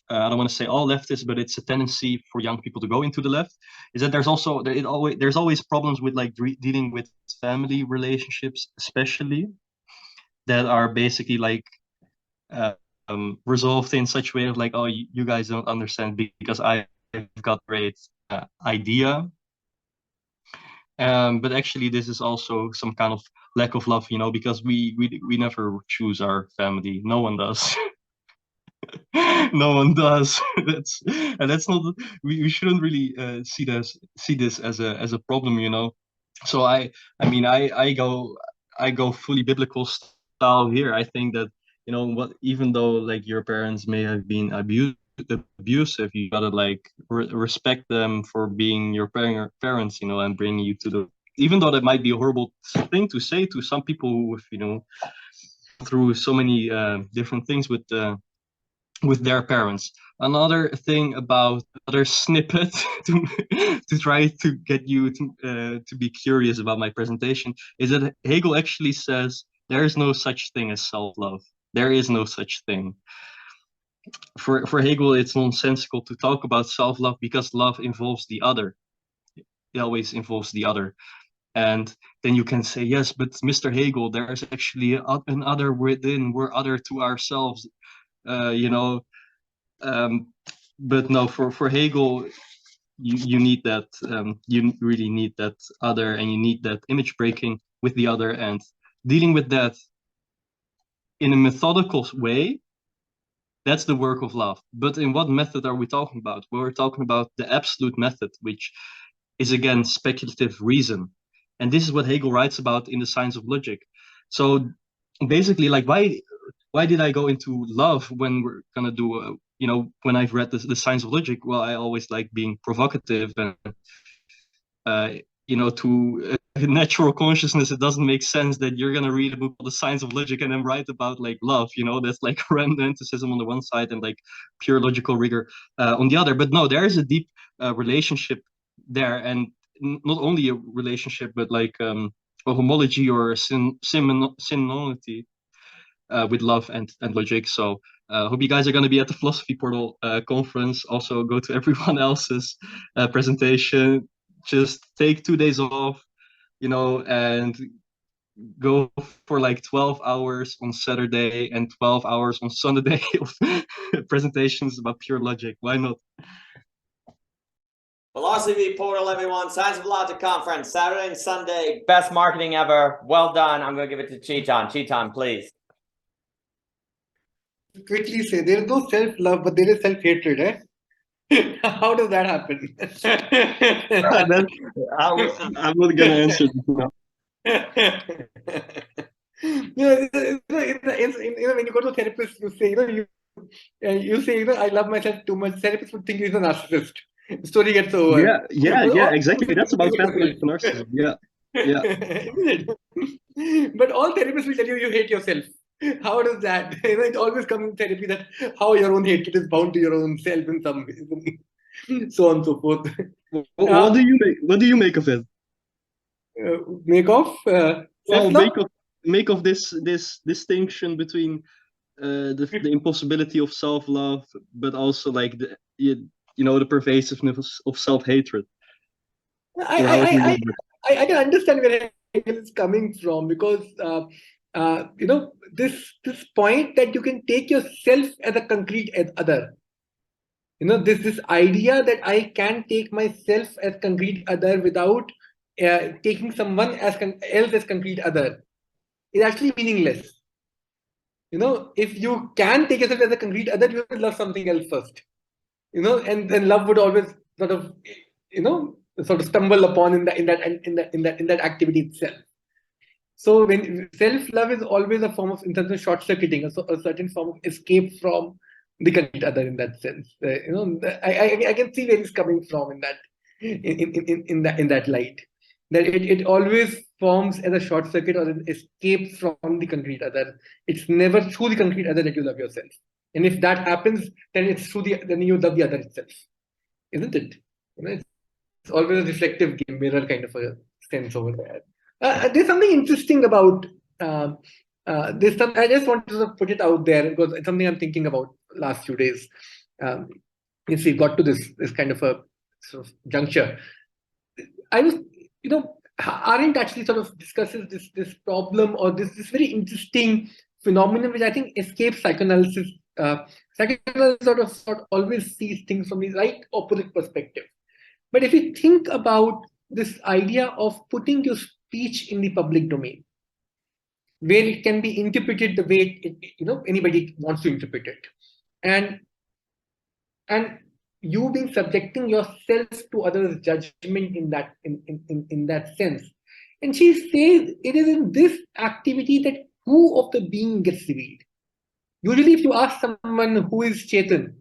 I don't want to say all leftists, but it's a tendency for young people to go into the left, is that there's always problems with like dealing with family relationships, especially, that are basically like resolved in such a way of like, oh, you guys don't understand because I've got great idea. But actually, this is also some kind of lack of love, because we never choose our family. No one does. No one does. That's not. We shouldn't really see this as a problem, So I go fully biblical style here. I think that even though like your parents may have been abusive, you gotta like respect them for being your parents, and bringing you to the. Even though that might be a horrible thing to say to some people who through so many different things with their parents. Another thing about another snippet to try to get you to be curious about my presentation is that Hegel actually says there is no such thing as self-love. There is no such thing. For Hegel, it's nonsensical to talk about self-love because love involves the other. It always involves the other. And then you can say, yes, but Mr. Hegel, there's actually an other within. We're other to ourselves. But no, for Hegel, you need that. You really need that other, and you need that image breaking with the other, and dealing with that in a methodical way. That's the work of love. But in what method are we talking about? Well, we're talking about the absolute method, which is again speculative reason. And this is what Hegel writes about in the Science of Logic. So basically, like, why did I go into love when we're gonna do when I've read the Science of Logic? Well, I always like being provocative, and to natural consciousness, it doesn't make sense that you're gonna read a book called The Science of Logic and then write about like love. That's like romanticism on the one side and like pure logical rigor on the other. But no, there is a deep relationship there, and not only a relationship, but like a homology or a synonymity with love and logic. So hope you guys are going to be at the Philosophy Portal conference. Also go to everyone else's presentation. Just take 2 days off, and go for like 12 hours on Saturday and 12 hours on Sunday of presentations about pure logic. Why not? Philosophy Portal, everyone. Science of Logic Conference, Saturday and Sunday. Best marketing ever. Well done. I'm going to give it to Chiton. Chiton, please. Quickly say, there is no self-love, but there is self-hatred, eh? How does that happen? I'm not going to answer this now. When you go to a therapist, you say, you say, I love myself too much. Therapist would think you're a narcissist. The story gets over. Yeah, exactly. That's about pathological narcissism. Yeah. Isn't it? But all therapists will tell you hate yourself. How does that? It always comes in therapy that how your own hatred is bound to your own self in some ways, so on and so forth. What do you make of it? Make of Well, self-love? make of this distinction between the impossibility of self-love, but also like the pervasiveness of self-hatred. I can understand where Hegel is coming from, because this point that you can take yourself as a concrete other. This idea that I can take myself as concrete other without taking someone else as concrete other is actually meaningless. If you can take yourself as a concrete other, you will love something else first. And then love would always sort of stumble upon in that activity itself. So when self-love is always a form of, in terms of short-circuiting, a certain form of escape from the concrete other in that sense. I can see where he's coming from in that light. That it always forms as a short circuit or an escape from the concrete other. It's never through the concrete other that you love yourself. And if that happens, then then you love the other itself, isn't it? It's always a reflective game, mirror kind of a sense over there. There's something interesting about this. I just wanted to put it out there because it's something I'm thinking about last few days. If we got to this kind of a sort of juncture, I was, Arendt actually sort of discusses this problem or this very interesting phenomenon, which I think escapes psychoanalysis. Psychoanalysis sort of always sees things from the right opposite perspective. But if you think about this idea of putting your speech in the public domain, where it can be interpreted the way anybody wants to interpret it, and you being subjecting yourself to others' judgment in that sense. And she says it is in this activity that who of the being gets revealed. Usually, if you ask someone who is Chetan,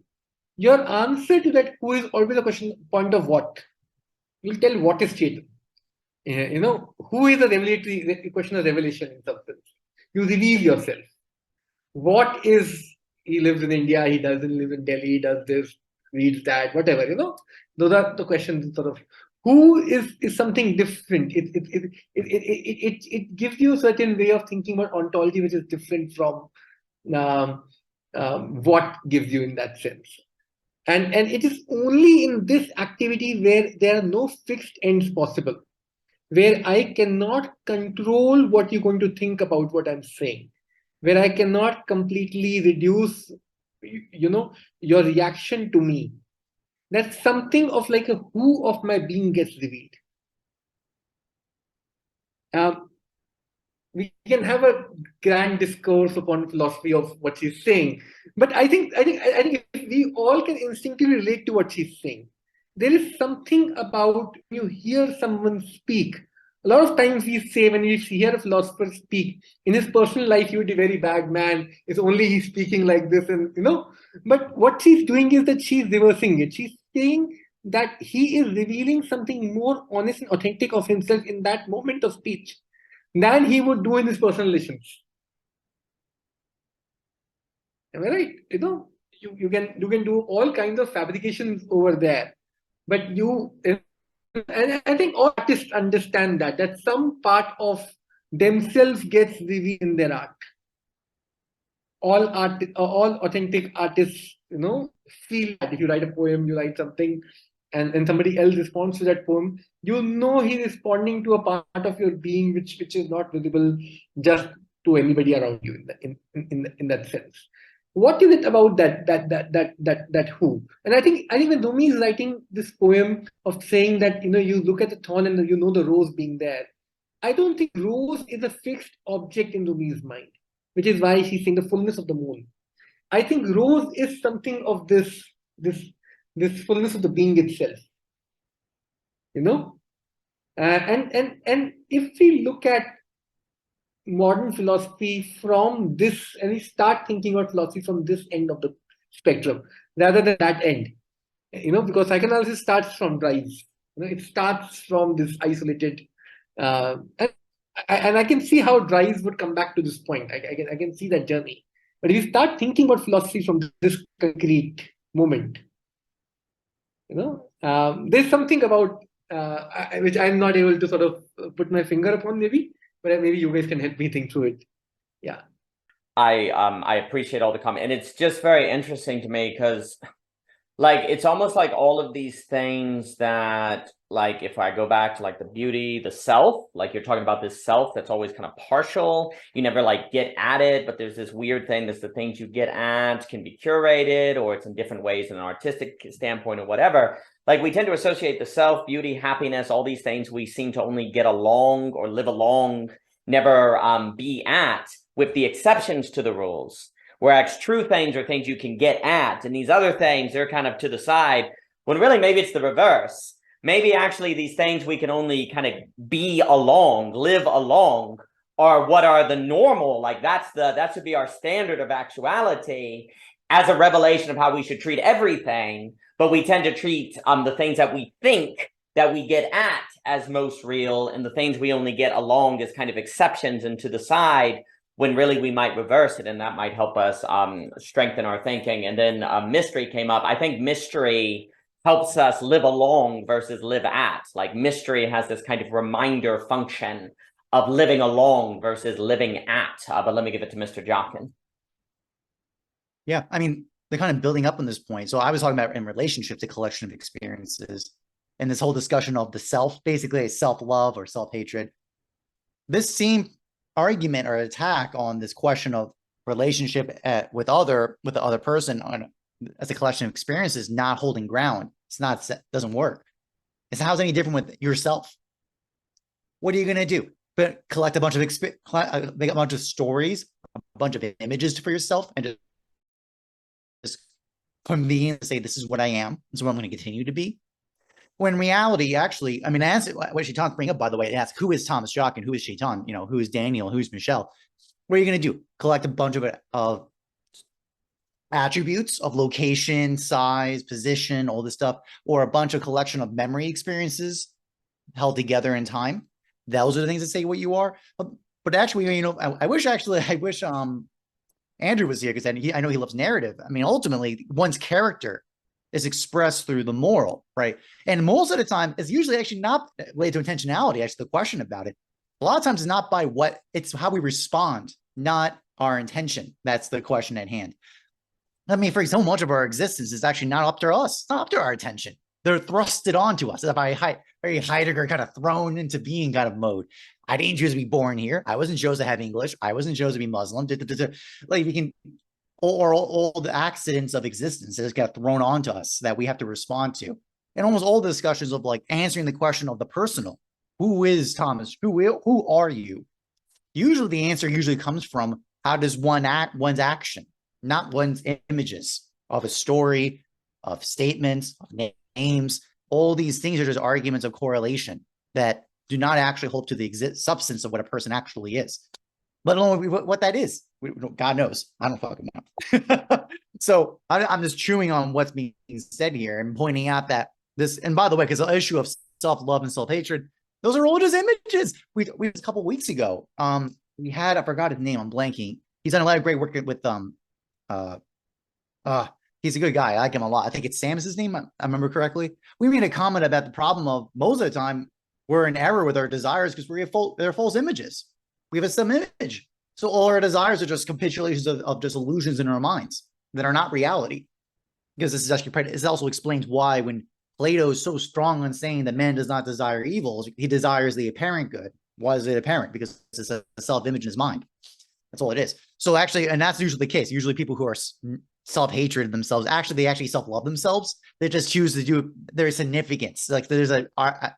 your answer to that who is always a point of what. You'll tell what is Chetan. Who is a revelatory question of revelation in some sense. You reveal yourself. What is, he lives in India, he doesn't live in Delhi, he does this, reads that, whatever, those are the questions. Sort of who is something different. It gives you a certain way of thinking about ontology which is different from what gives you in that sense. And it is only in this activity where there are no fixed ends possible, where I cannot control what you're going to think about what I'm saying, where I cannot completely reduce your reaction to me. That's something of like a who of my being gets revealed. We can have a grand discourse upon philosophy of what she's saying, but I think if we all can instinctively relate to what she's saying. There is something about when you hear someone speak. A lot of times we say when we hear a philosopher speak, in his personal life he would be a very bad man. It's only he's speaking like this, and But what she's doing is that she's reversing it. She's saying that he is revealing something more honest and authentic of himself in that moment of speech than he would do in his personal relations. Am I right? You can do all kinds of fabrications over there, but and I think all artists understand that some part of themselves gets revealed in their art. All authentic artists, feel that if you write a poem, you write something, and somebody else responds to that poem, he's responding to a part of your being which is not visible just to anybody around you in that sense. What is it about that who? And I think when Rumi is writing this poem of saying that you look at the thorn and the rose being there, I don't think rose is a fixed object in Rumi's mind, which is why she's saying the fullness of the moon. I think rose is something of this fullness of the being itself. And if we look at modern philosophy from this, and we start thinking about philosophy from this end of the spectrum rather than that end, because psychoanalysis starts from rise. It starts from this isolated. And and I can see how Dries would come back to this point. I can see that journey. But if you start thinking about philosophy from this concrete moment, there's something about which I'm not able to sort of put my finger upon, maybe, but maybe you guys can help me think through it. Yeah. I appreciate all the comment, and it's just very interesting to me because, like, it's almost like all of these things that, like, if I go back to like the beauty, the self, like you're talking about this self that's always kind of partial. You never like get at it, but there's this weird thing that's the things you get at can be curated, or it's in different ways in an artistic standpoint or whatever. Like, we tend to associate the self, beauty, happiness, all these things we seem to only get along or live along, never be at, with the exceptions to the rules. Whereas true things are things you can get at, and these other things, they're kind of to the side, when really maybe it's the reverse. Maybe actually these things we can only kind of be along, live along, are what are the normal, like that should be our standard of actuality as a revelation of how we should treat everything, but we tend to treat the things that we think that we get at as most real, and the things we only get along as kind of exceptions and to the side, when really we might reverse it, and that might help us strengthen our thinking. And then mystery came up. I think mystery helps us live along versus live at. Like, mystery has this kind of reminder function of living along versus living at. But let me give it to Mr. Jotkin. Yeah, I mean, they're kind of building up on this point. So I was talking about in relationships, a collection of experiences, and this whole discussion of the self, basically a self-love or self-hatred. This same argument or attack on this question of relationship with the other person as a collection of experiences not holding ground. It's not, doesn't work. It's how's any different with yourself. What are you going to do? But collect a bunch of make a bunch of stories, a bunch of images for yourself, and just convene and say, this is what I am. This is what I'm going to continue to be. When in reality, actually, I mean, as what Shaitan's bring up, by the way, ask who is Thomas Jotkin, who is Shaitan, who is Daniel, who's Michelle. What are you going to do? Collect a bunch of attributes of location, size, position, all this stuff, or a bunch of collection of memory experiences held together in time. Those are the things that say what you are. But actually, I wish Andrew was here, because I know he loves narrative. I mean, ultimately, one's character is expressed through the moral, right? And most of the time, it's usually actually not related to intentionality. Actually, the question about it, a lot of times, it's not by it's how we respond, not our intention. That's the question at hand. I mean, for example, much of our existence is actually not up to us. It's not up to our attention. They're thrusted onto us. Very Heidegger kind of thrown into being kind of mode. I didn't choose to be born here. I wasn't chosen to have English. I wasn't chosen to be Muslim. Like, we can, or all the accidents of existence that just get thrown onto us that we have to respond to. And almost all the discussions of like answering the question of the personal. Who is Thomas? Who are you? Usually the answer comes from how does one act, one's action, not one's images of a story, of statements, of names. All these things are just arguments of correlation that do not actually hold to the substance of what a person actually is, let alone what that is. God knows. I don't fucking know. So I'm just chewing on what's being said here and pointing out that this, and by the way, because the issue of self-love and self-hatred, those are all just images. We a couple of weeks ago, we had, I forgot his name, I'm blanking. He's done a lot of great work with he's a good guy. I like him a lot. I think it's Sam is his name. I remember correctly. We made a comment about the problem of most of the time we're in error with our desires because they're false images. We have some image. So all our desires are just capitulations of just illusions in our minds that are not reality. Because this is actually, this also explains why when Plato is so strong on saying that man does not desire evils, he desires the apparent good. Why is it apparent? Because it's a self-image in his mind. That's all it is. So actually, and that's usually the case. Usually people who are self-hatred themselves, they actually self-love themselves. They just choose to do their significance. Like there's an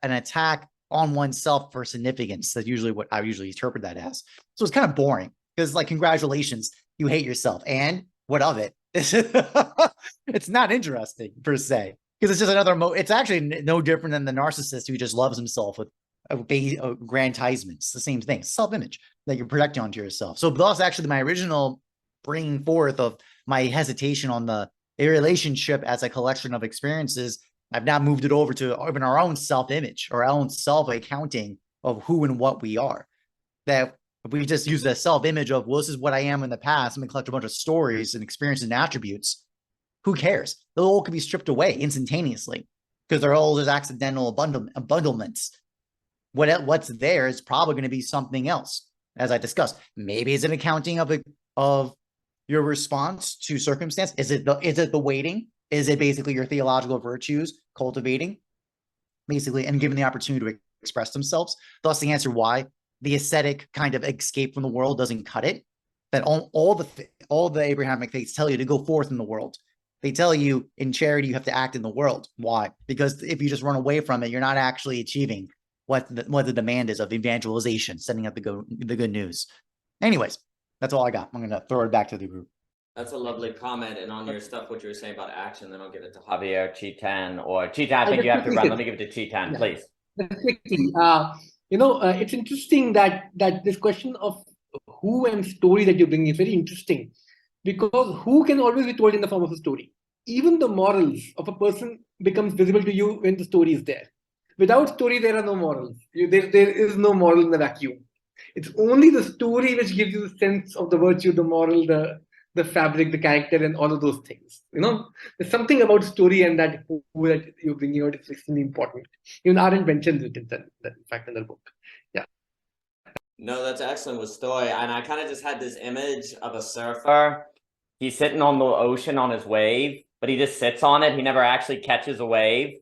attack on oneself for significance. That's usually what I usually interpret that as. So it's kind of boring because, like, congratulations, you hate yourself. And what of it? It's not interesting per se, because it's just another it's actually no different than the narcissist who just loves himself with aggrandizements. It's the same thing, self-image that you're projecting onto yourself. So that's actually my original bringing forth of my hesitation on the relationship as a collection of experiences. I've now moved it over to even our own self-image or our own self-accounting of who and what we are. that if we just use the self-image of, well, this is what I am in the past, I'm gonna collect a bunch of stories and experiences and attributes, who cares? The all could be stripped away instantaneously because they're all just accidental abundlements. What's there is probably going to be something else, as I discussed. Maybe it's an accounting of your response to circumstance. Is it the weighting? Is it basically your theological virtues cultivating, basically, and given the opportunity to express themselves? Thus, the answer why the ascetic kind of escape from the world doesn't cut it. That all the Abrahamic faiths tell you to go forth in the world. They tell you in charity you have to act in the world. Why? Because if you just run away from it, you're not actually achieving what the demand is of evangelization, sending out the good news. Anyways, that's all I got. I'm gonna throw it back to the group. That's a lovely comment. And on your stuff, what you were saying about action, then I'll give it to Javier, Chitan, or Chitan. I think you have to run. Let me give it to Chitan, please. Quickly, it's interesting that this question of who and story that you bring is very interesting, because who can always be told in the form of a story. Even the morals of a person becomes visible to you when the story is there. Without story, there are no morals. There is no moral in the vacuum. It's only the story which gives you the sense of the virtue, the moral, the fabric, the character, and all of those things. There's something about story and that who that you bring out is extremely important. Even Arendt mentions it in fact in the book. Yeah. No, that's excellent with story. And I kind of just had this image of a surfer. He's sitting on the ocean on his wave, but he just sits on it. He never actually catches a wave.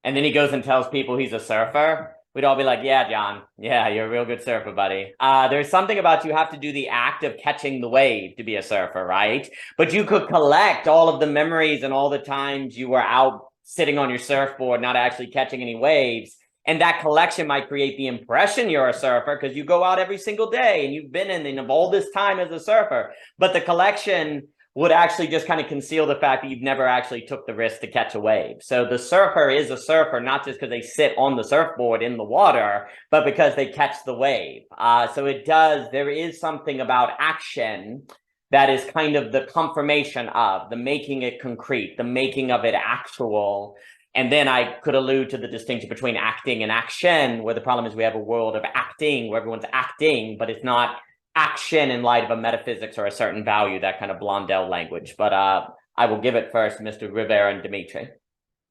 And then he goes and tells people he's a surfer. We'd all be like, yeah, John. Yeah, you're a real good surfer, buddy. There's something about you have to do the act of catching the wave to be a surfer, right? But you could collect all of the memories and all the times you were out sitting on your surfboard, not actually catching any waves. And that collection might create the impression you're a surfer because you go out every single day and you've been in all this time as a surfer. But the collection would actually just kind of conceal the fact that you've never actually took the risk to catch a wave. So the surfer is a surfer, not just because they sit on the surfboard in the water, but because they catch the wave. There is something about action that is kind of the confirmation of, the making it concrete, the making of it actual. And then I could allude to the distinction between acting and action, where the problem is we have a world of acting, where everyone's acting, but it's not action in light of a metaphysics or a certain value, that kind of Blondel language. But I will give it first to Mr. Rivera and Dimitri.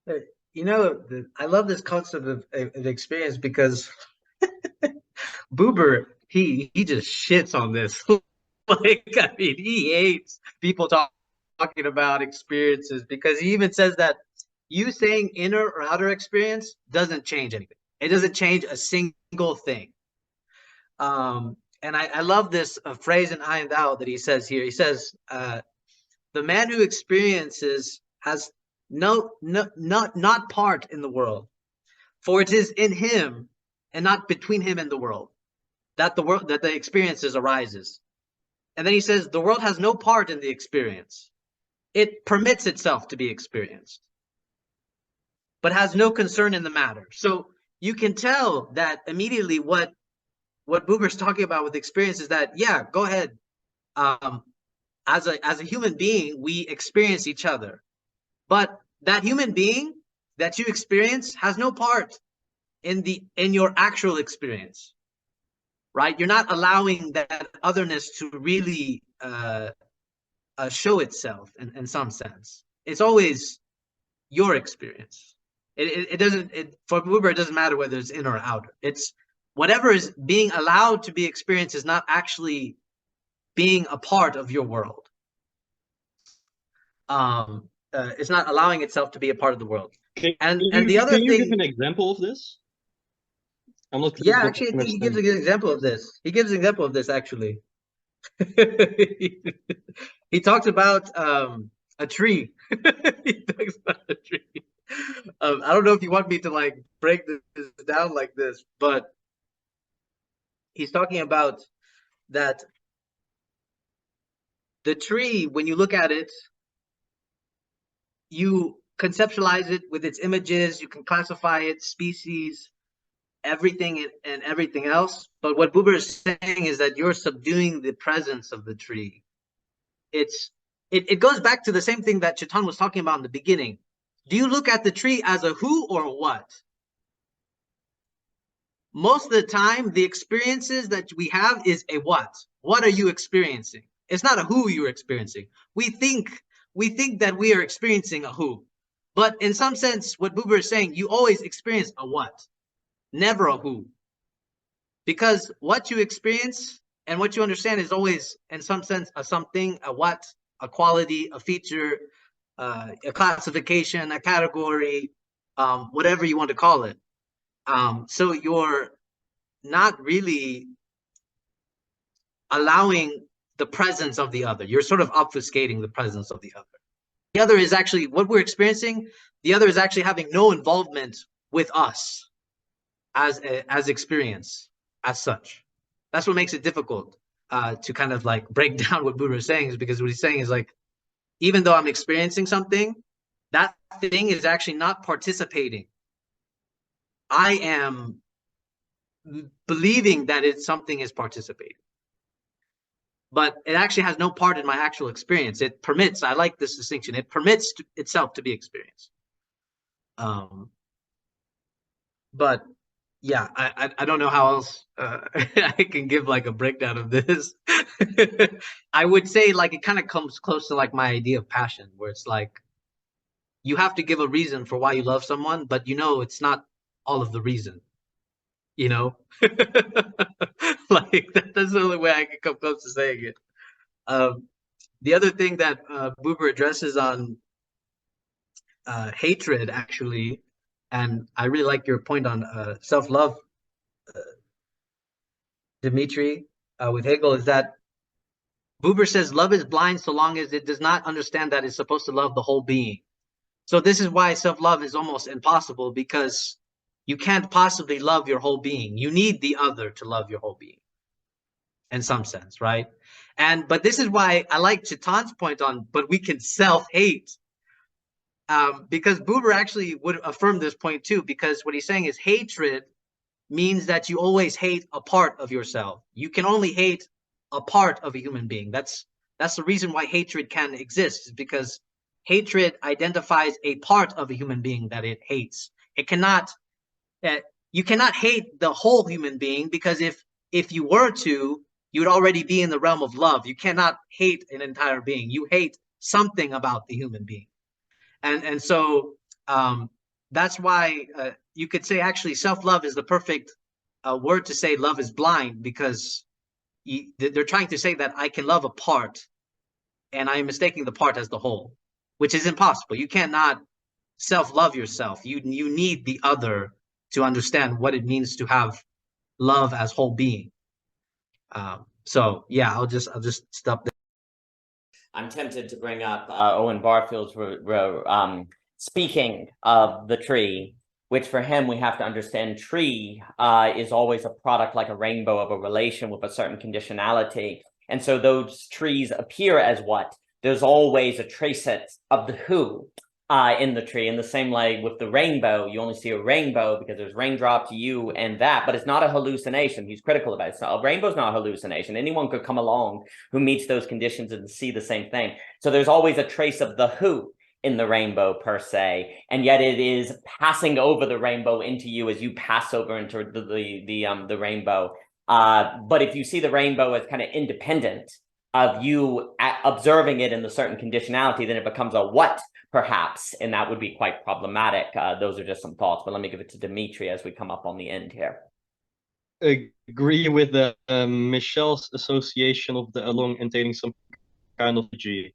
I love this concept of experience because Buber, he just shits on this. He hates people talking about experiences, because he even says that you saying inner or outer experience doesn't change anything. It doesn't change a single thing. And I love this phrase in Ein Thou that he says here. He says, the man who experiences has not part in the world, for it is in him and not between him and the world that the experiences arises. And then he says, the world has no part in the experience. It permits itself to be experienced, but has no concern in the matter. So you can tell that immediately what Buber's talking about with experience is that, yeah, go ahead. As a human being, we experience each other, but that human being that you experience has no part in your actual experience, right? You're not allowing that otherness to really show itself in some sense. It's always your experience. It doesn't, for Buber, it doesn't matter whether it's in or out. It's whatever is being allowed to be experienced is not actually being a part of your world. It's not allowing itself to be a part of the world. Can you give an example of this? Actually, I think he gives a good example of this. He gives an example of this, actually. He talks about a tree. He talks about a tree. I don't know if you want me to break this down like this, but he's talking about that the tree, when you look at it, you conceptualize it with its images, you can classify it, species, everything and everything else. But what Buber is saying is that you're subduing the presence of the tree. It goes back to the same thing that Chitan was talking about in the beginning. Do you look at the tree as a who or what? most of the time, the experiences that we have is a what. What are you experiencing? It's not a who you're experiencing. We think that we are experiencing a who. But in some sense, what Buber is saying, you always experience a what, never a who. Because what you experience and what you understand is always, in some sense, a something, a what, a quality, a feature, a classification, a category, whatever you want to call it. So you're not really allowing the presence of the other. You're sort of obfuscating the presence of the other. The other is actually what we're experiencing. The other is actually having no involvement with us as experience as such. That's what makes it difficult to kind of like break down what Buddha is saying, is because what he's saying is like, even though I'm experiencing something, that thing is actually not participating. I am believing that something is participating, but it actually has no part in my actual experience. It permits, I like this distinction, it permits itself to be experienced. But yeah, I don't know how else I can give like a breakdown of this. I would say like it kind of comes close to like my idea of passion, where it's like you have to give a reason for why you love someone, but you know it's not all of the reason, you know? Like that's the only way I can come close to saying it. The other thing that Buber addresses on hatred, actually, and I really like your point on self-love, Dimitri, with Hegel, is that Buber says love is blind so long as it does not understand that it's supposed to love the whole being. So this is why self-love is almost impossible, because you can't possibly love your whole being. You need the other to love your whole being, in some sense, right? But this is why I like Chitan's point on, but we can self-hate. Because Buber actually would affirm this point too, because what he's saying is hatred means that you always hate a part of yourself. You can only hate a part of a human being. That's the reason why hatred can exist, is because hatred identifies a part of a human being that it hates. It cannot, you cannot hate the whole human being, because if you were to, you would already be in the realm of love. You cannot hate an entire being. You hate something about the human being. And so that's why you could say actually self-love is the perfect word to say love is blind, because they're trying to say that I can love a part and I am mistaking the part as the whole, which is impossible. You cannot self-love yourself. You need the other to understand what it means to have love as whole being. So yeah, I'll just stop there. I'm tempted to bring up Owen Barfield's speaking of the tree, which for him, we have to understand tree is always a product like a rainbow of a relation with a certain conditionality. And so those trees appear as what? There's always a trace of the who in the tree. In the same way with the rainbow, you only see a rainbow because there's raindrops, you and that, but it's not a hallucination. He's critical about it. So a rainbow's not a hallucination. Anyone could come along who meets those conditions and see the same thing. So there's always a trace of the who in the rainbow per se, and yet it is passing over the rainbow into you as you pass over into the rainbow. But if you see the rainbow as kind of independent of you observing it in the certain conditionality, then it becomes a what, perhaps, and that would be quite problematic. Those are just some thoughts, but let me give it to Dimitri as we come up on the end here. Agree with the Michel's association of the along entailing some kind of energy,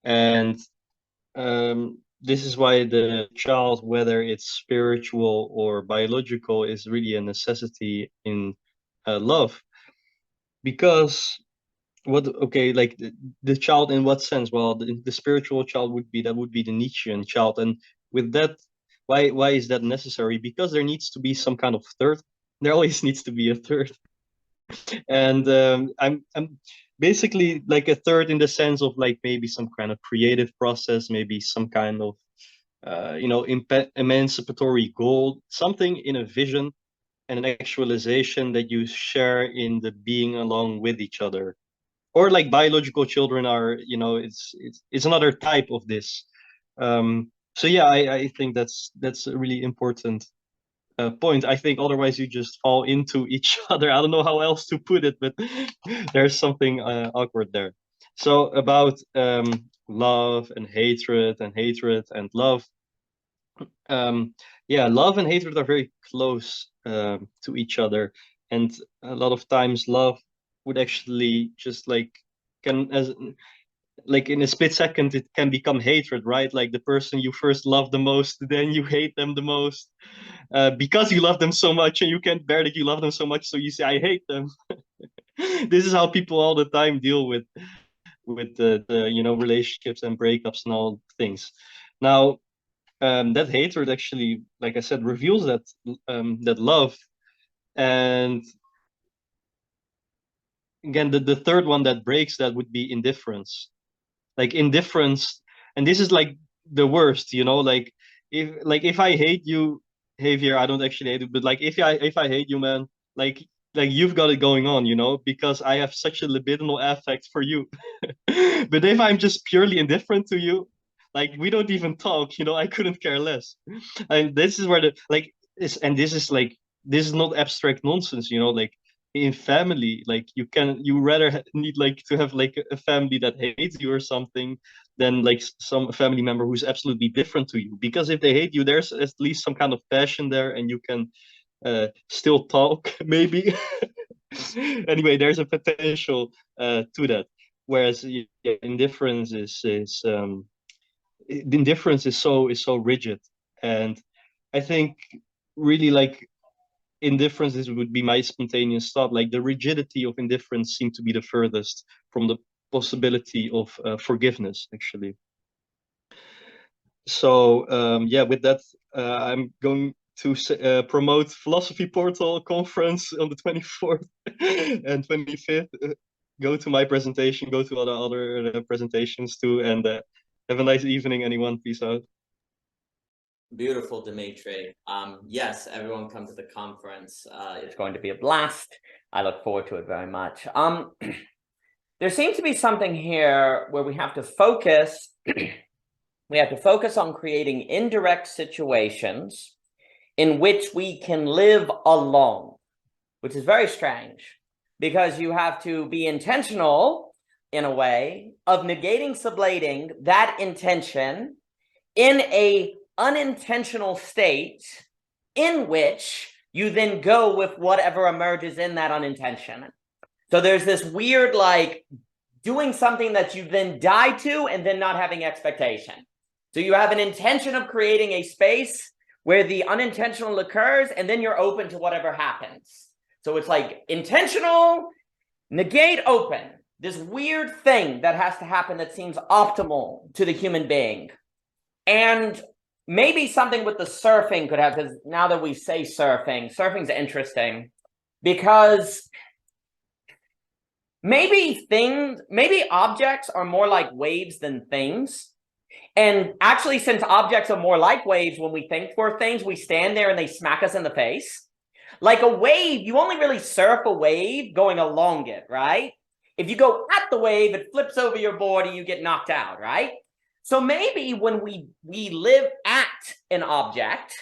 and this is why the child, whether it's spiritual or biological, is really a necessity in love. Because like the child in what sense? Well, the spiritual child would be the Nietzschean child, and with that, why is that necessary? Because there needs to be some kind of third. There always needs to be a third, and I'm basically like a third in the sense of like maybe some kind of creative process, maybe some kind of emancipatory goal, something in a vision and an actualization that you share in the being along with each other. Or like biological children are, it's another type of this. So yeah, I think that's really important point. I think otherwise you just fall into each other. I don't know how else to put it, but there's something awkward there. So about love and hatred and love. Yeah, love and hatred are very close to each other, and a lot of times love would actually just like like in a split second it can become hatred, right? Like the person you first love the most, then you hate them the most because you love them so much, and you can't bear that you love them so much, so you say I hate them. This is how people all the time deal with the relationships and breakups and all things. Now that hatred actually, like I said, reveals that that love. And again, the third one that breaks that would be indifference. Like indifference, and this is like the worst, like if I hate you, Javier, I don't actually hate you, but like if I hate you, man, like you've got it going on, because I have such a libidinal affect for you. But if I'm just purely indifferent to you, like we don't even talk, I couldn't care less. And this is where this is not abstract nonsense, like in family, like you rather need like to have like a family that hates you or something than like some family member who's absolutely different to you, because if they hate you, there's at least some kind of passion there, and you can still talk maybe. Anyway, there's a potential to that, whereas indifference is so rigid. And I think really like indifference, this would be my spontaneous thought, like the rigidity of indifference seemed to be the furthest from the possibility of forgiveness, actually. So yeah, with that, I'm going to promote Philosophy Portal conference on the 24th and 25th. Go to my presentation, go to other presentations too, and have a nice evening, anyone. Peace out. Beautiful, Dimitri. Yes, everyone come to the conference. It's going to be a blast. I look forward to it very much. There seems to be something here where we have to focus. We have to focus on creating indirect situations in which we can live alone, which is very strange, because you have to be intentional in a way of negating, sublating that intention in a unintentional state in which you then go with whatever emerges in that unintention. So there's this weird, like, doing something that you then die to and then not having expectation. So you have an intention of creating a space where the unintentional occurs, and then you're open to whatever happens. So it's like intentional, negate, open. This weird thing that has to happen that seems optimal to the human being. And maybe something with the surfing could have, because now that we say surfing's interesting, because maybe objects are more like waves than things. And actually, since objects are more like waves, when we think for things, we stand there and they smack us in the face. Like a wave, you only really surf a wave going along it, right? If you go at the wave, it flips over your board and you get knocked out, right? So maybe when we live at an object,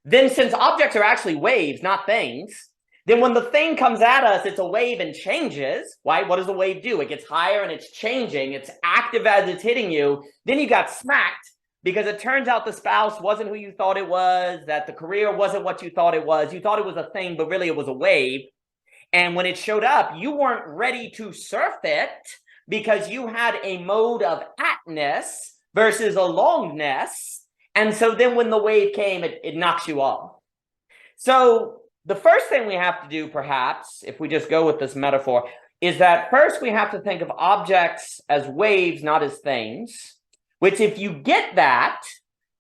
then since objects are actually waves, not things, then when the thing comes at us, it's a wave and changes, right? What does the wave do? It gets higher and it's changing. It's active as it's hitting you. Then you got smacked because it turns out the spouse wasn't who you thought it was, that the career wasn't what you thought it was. You thought it was a thing, but really it was a wave. And when it showed up, you weren't ready to surf it because you had a mode of atness versus aloneness. And so then when the wave came, it knocks you off. So the first thing we have to do, perhaps, if we just go with this metaphor, is that first we have to think of objects as waves, not as things, which if you get that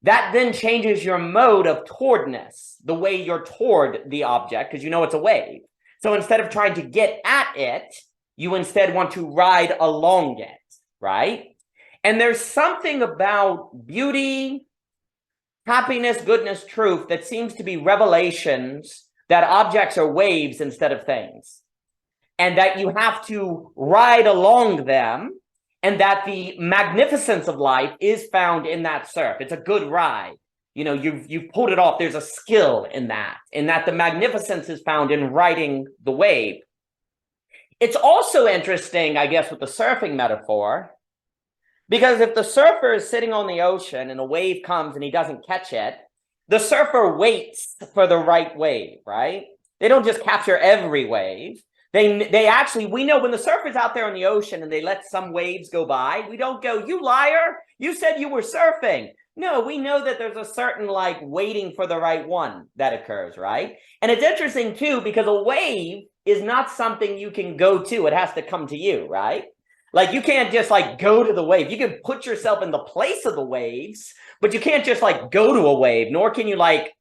then changes your mode of towardness, the way you're toward the object, because you know it's a wave. So instead of trying to get at it, you instead want to ride along it, right? And there's something about beauty, happiness, goodness, truth that seems to be revelations that objects are waves instead of things, and that you have to ride along them, and that the magnificence of life is found in that surf. It's a good ride. You know, you've pulled it off. There's a skill in that the magnificence is found in riding the wave. It's also interesting, I guess, with the surfing metaphor, because if the surfer is sitting on the ocean and a wave comes and he doesn't catch it, the surfer waits for the right wave, right? They don't just capture every wave. They actually, we know when the surfer's out there on the ocean and they let some waves go by, we don't go, you liar, you said you were surfing. No, we know that there's a certain like waiting for the right one that occurs, right? And it's interesting too, because a wave is not something you can go to. It has to come to you, right? Like you can't just like go to the wave. You can put yourself in the place of the waves, but you can't just like go to a wave, nor can you like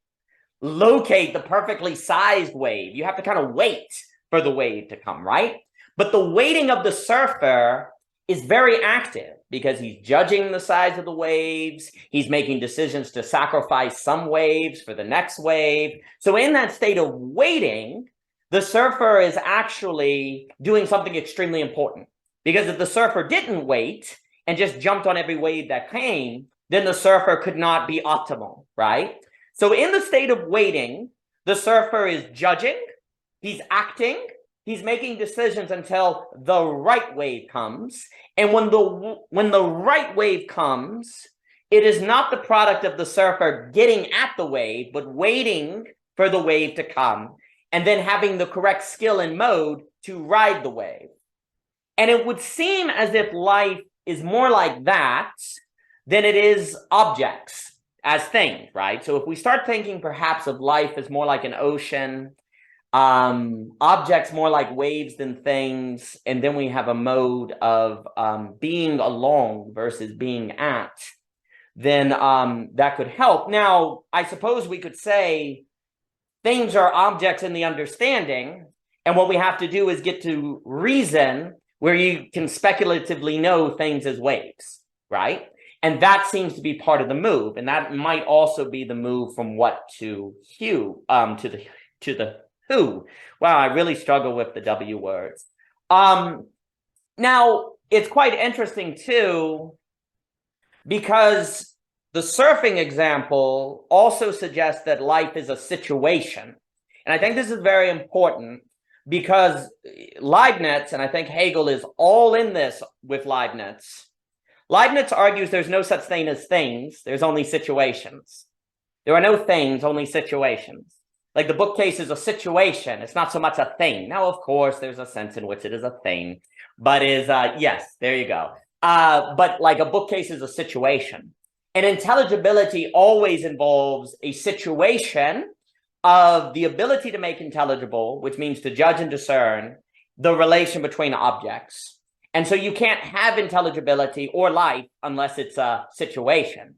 locate the perfectly sized wave. You have to kind of wait for the wave to come, right? But the waiting of the surfer is very active because he's judging the size of the waves. He's making decisions to sacrifice some waves for the next wave. So in that state of waiting, the surfer is actually doing something extremely important, because if the surfer didn't wait and just jumped on every wave that came, then the surfer could not be optimal, right? So in the state of waiting, the surfer is judging, he's acting, he's making decisions until the right wave comes. And when the right wave comes, it is not the product of the surfer getting at the wave, but waiting for the wave to come and then having the correct skill and mode to ride the wave. And it would seem as if life is more like that than it is objects as things, right? So if we start thinking perhaps of life as more like an ocean, objects more like waves than things, and then we have a mode of being along versus being at, then that could help. Now, I suppose we could say things are objects in the understanding, and what we have to do is get to reason where you can speculatively know things as waves, right? And that seems to be part of the move, and that might also be the move from what to who, to the who. Wow, I really struggle with the W words. Now, it's quite interesting too, because the surfing example also suggests that life is a situation. And I think this is very important, because Leibniz, and I think Hegel is all in this with Leibniz. Leibniz argues there's no such thing as things, there's only situations. There are no things, only situations. Like the bookcase is a situation, it's not so much a thing. Now, of course, there's a sense in which it is a thing, but yes, there you go. But like a bookcase is a situation. And intelligibility always involves a situation of the ability to make intelligible, which means to judge and discern the relation between objects. And so you can't have intelligibility or life unless it's a situation.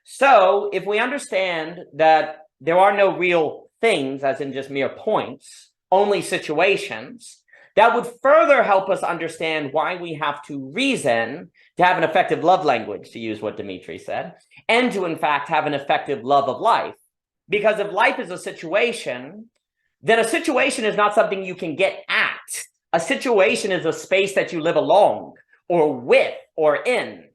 So if we understand that there are no real things, as in just mere points, only situations, that would further help us understand why we have to reason to have an effective love language, to use what Dimitri said, and to in fact have an effective love of life. Because if life is a situation, then a situation is not something you can get at. A situation is a space that you live along or with or in.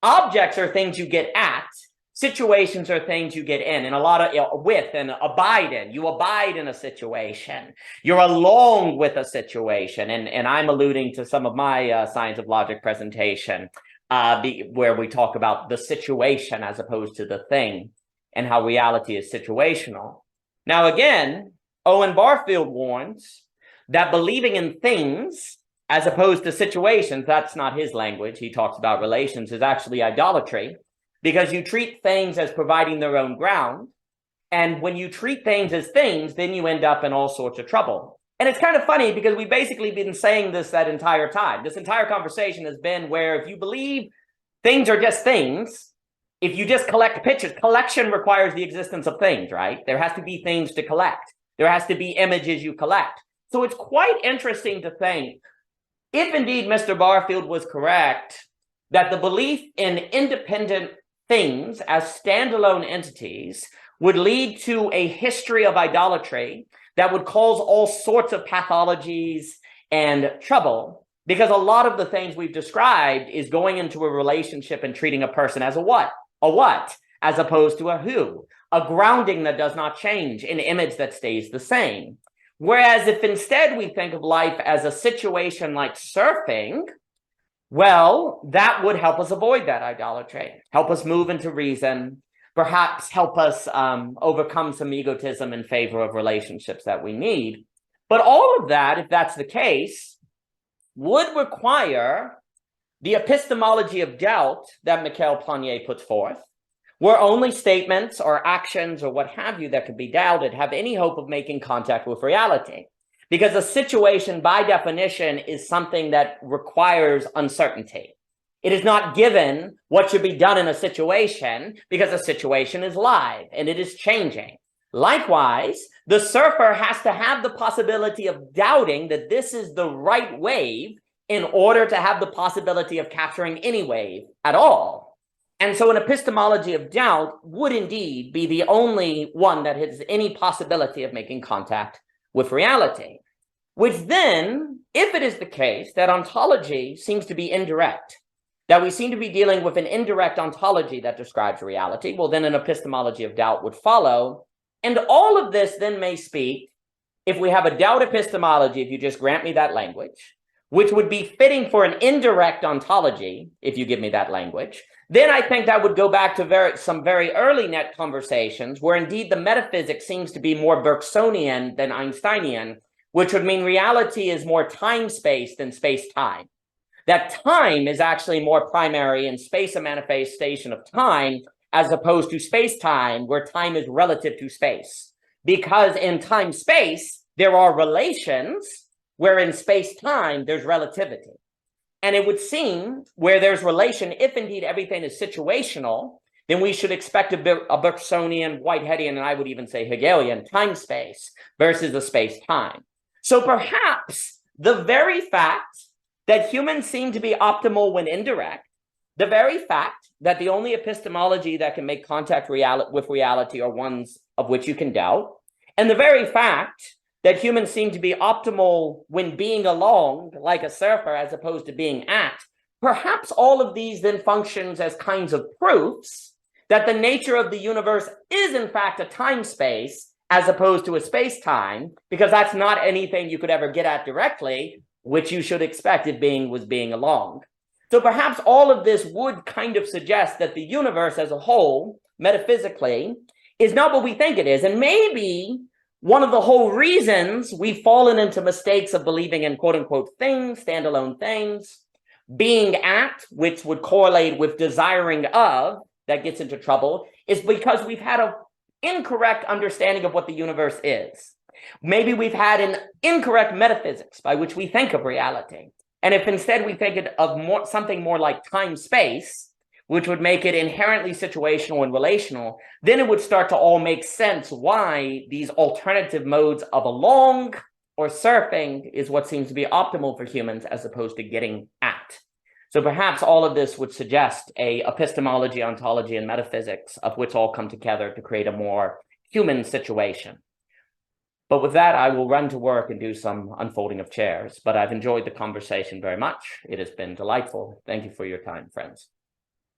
Objects are things you get at. Situations are things you get in, and a lot of with and abide in. You abide in a situation. You're along with a situation. And I'm alluding to some of my Science of Logic presentation, where we talk about the situation as opposed to the thing, and how reality is situational. Now, again, Owen Barfield warns that believing in things as opposed to situations, that's not his language. He talks about relations, is actually idolatry, because you treat things as providing their own ground. And when you treat things as things, then you end up in all sorts of trouble. And it's kind of funny because we've basically been saying this that entire time. This entire conversation has been where if you believe things are just things, if you just collect pictures, collection requires the existence of things, right? There has to be things to collect. There has to be images you collect. So it's quite interesting to think, if indeed Mr. Barfield was correct, that the belief in independent things as standalone entities would lead to a history of idolatry that would cause all sorts of pathologies and trouble, because a lot of the things we've described is going into a relationship and treating a person as a what? A what? as opposed to a who, a grounding that does not change, an image that stays the same. Whereas if instead we think of life as a situation like surfing, well, that would help us avoid that idolatry, help us move into reason, perhaps help us overcome some egotism in favor of relationships that we need. But all of that, if that's the case, would require the epistemology of doubt that Michael Poignet puts forth, where only statements or actions or what have you that could be doubted have any hope of making contact with reality. Because a situation, by definition, is something that requires uncertainty. It is not given what should be done in a situation, because a situation is live and it is changing. Likewise, the surfer has to have the possibility of doubting that this is the right wave in order to have the possibility of capturing any wave at all. And so an epistemology of doubt would indeed be the only one that has any possibility of making contact with reality. Which then, if it is the case that ontology seems to be indirect, that we seem to be dealing with an indirect ontology that describes reality, well, then an epistemology of doubt would follow. And all of this then may speak, if we have a doubt epistemology, if you just grant me that language, which would be fitting for an indirect ontology, if you give me that language, then I think that would go back to some very early net conversations where indeed the metaphysics seems to be more Bergsonian than Einsteinian, which would mean reality is more time-space than space-time. That time is actually more primary and space a manifestation of time, as opposed to space-time, where time is relative to space. Because in time-space, there are relations, where in space-time, there's relativity. And it would seem where there's relation, if indeed everything is situational, then we should expect a Bergsonian, Whiteheadian, and I would even say Hegelian time-space versus a space-time. So perhaps the very fact that humans seem to be optimal when indirect, the very fact that the only epistemology that can make contact with reality are ones of which you can doubt, and the very fact that humans seem to be optimal when being along, like a surfer, as opposed to being at, perhaps all of these then functions as kinds of proofs that the nature of the universe is in fact a time-space as opposed to a space-time, because that's not anything you could ever get at directly, which you should expect if being was being along. So perhaps all of this would kind of suggest that the universe as a whole, metaphysically, is not what we think it is. And maybe one of the whole reasons we've fallen into mistakes of believing in quote-unquote things, standalone things, being at, which would correlate with desiring of, that gets into trouble, is because we've had an incorrect understanding of what the universe is. Maybe we've had an incorrect metaphysics by which we think of reality. And if instead we think of something more like time-space, which would make it inherently situational and relational, then it would start to all make sense why these alternative modes of along or surfing is what seems to be optimal for humans as opposed to getting at. So perhaps all of this would suggest a epistemology, ontology, and metaphysics of which all come together to create a more human situation. But with that, I will run to work and do some unfolding of chairs. But I've enjoyed the conversation very much. It has been delightful. Thank you for your time, friends.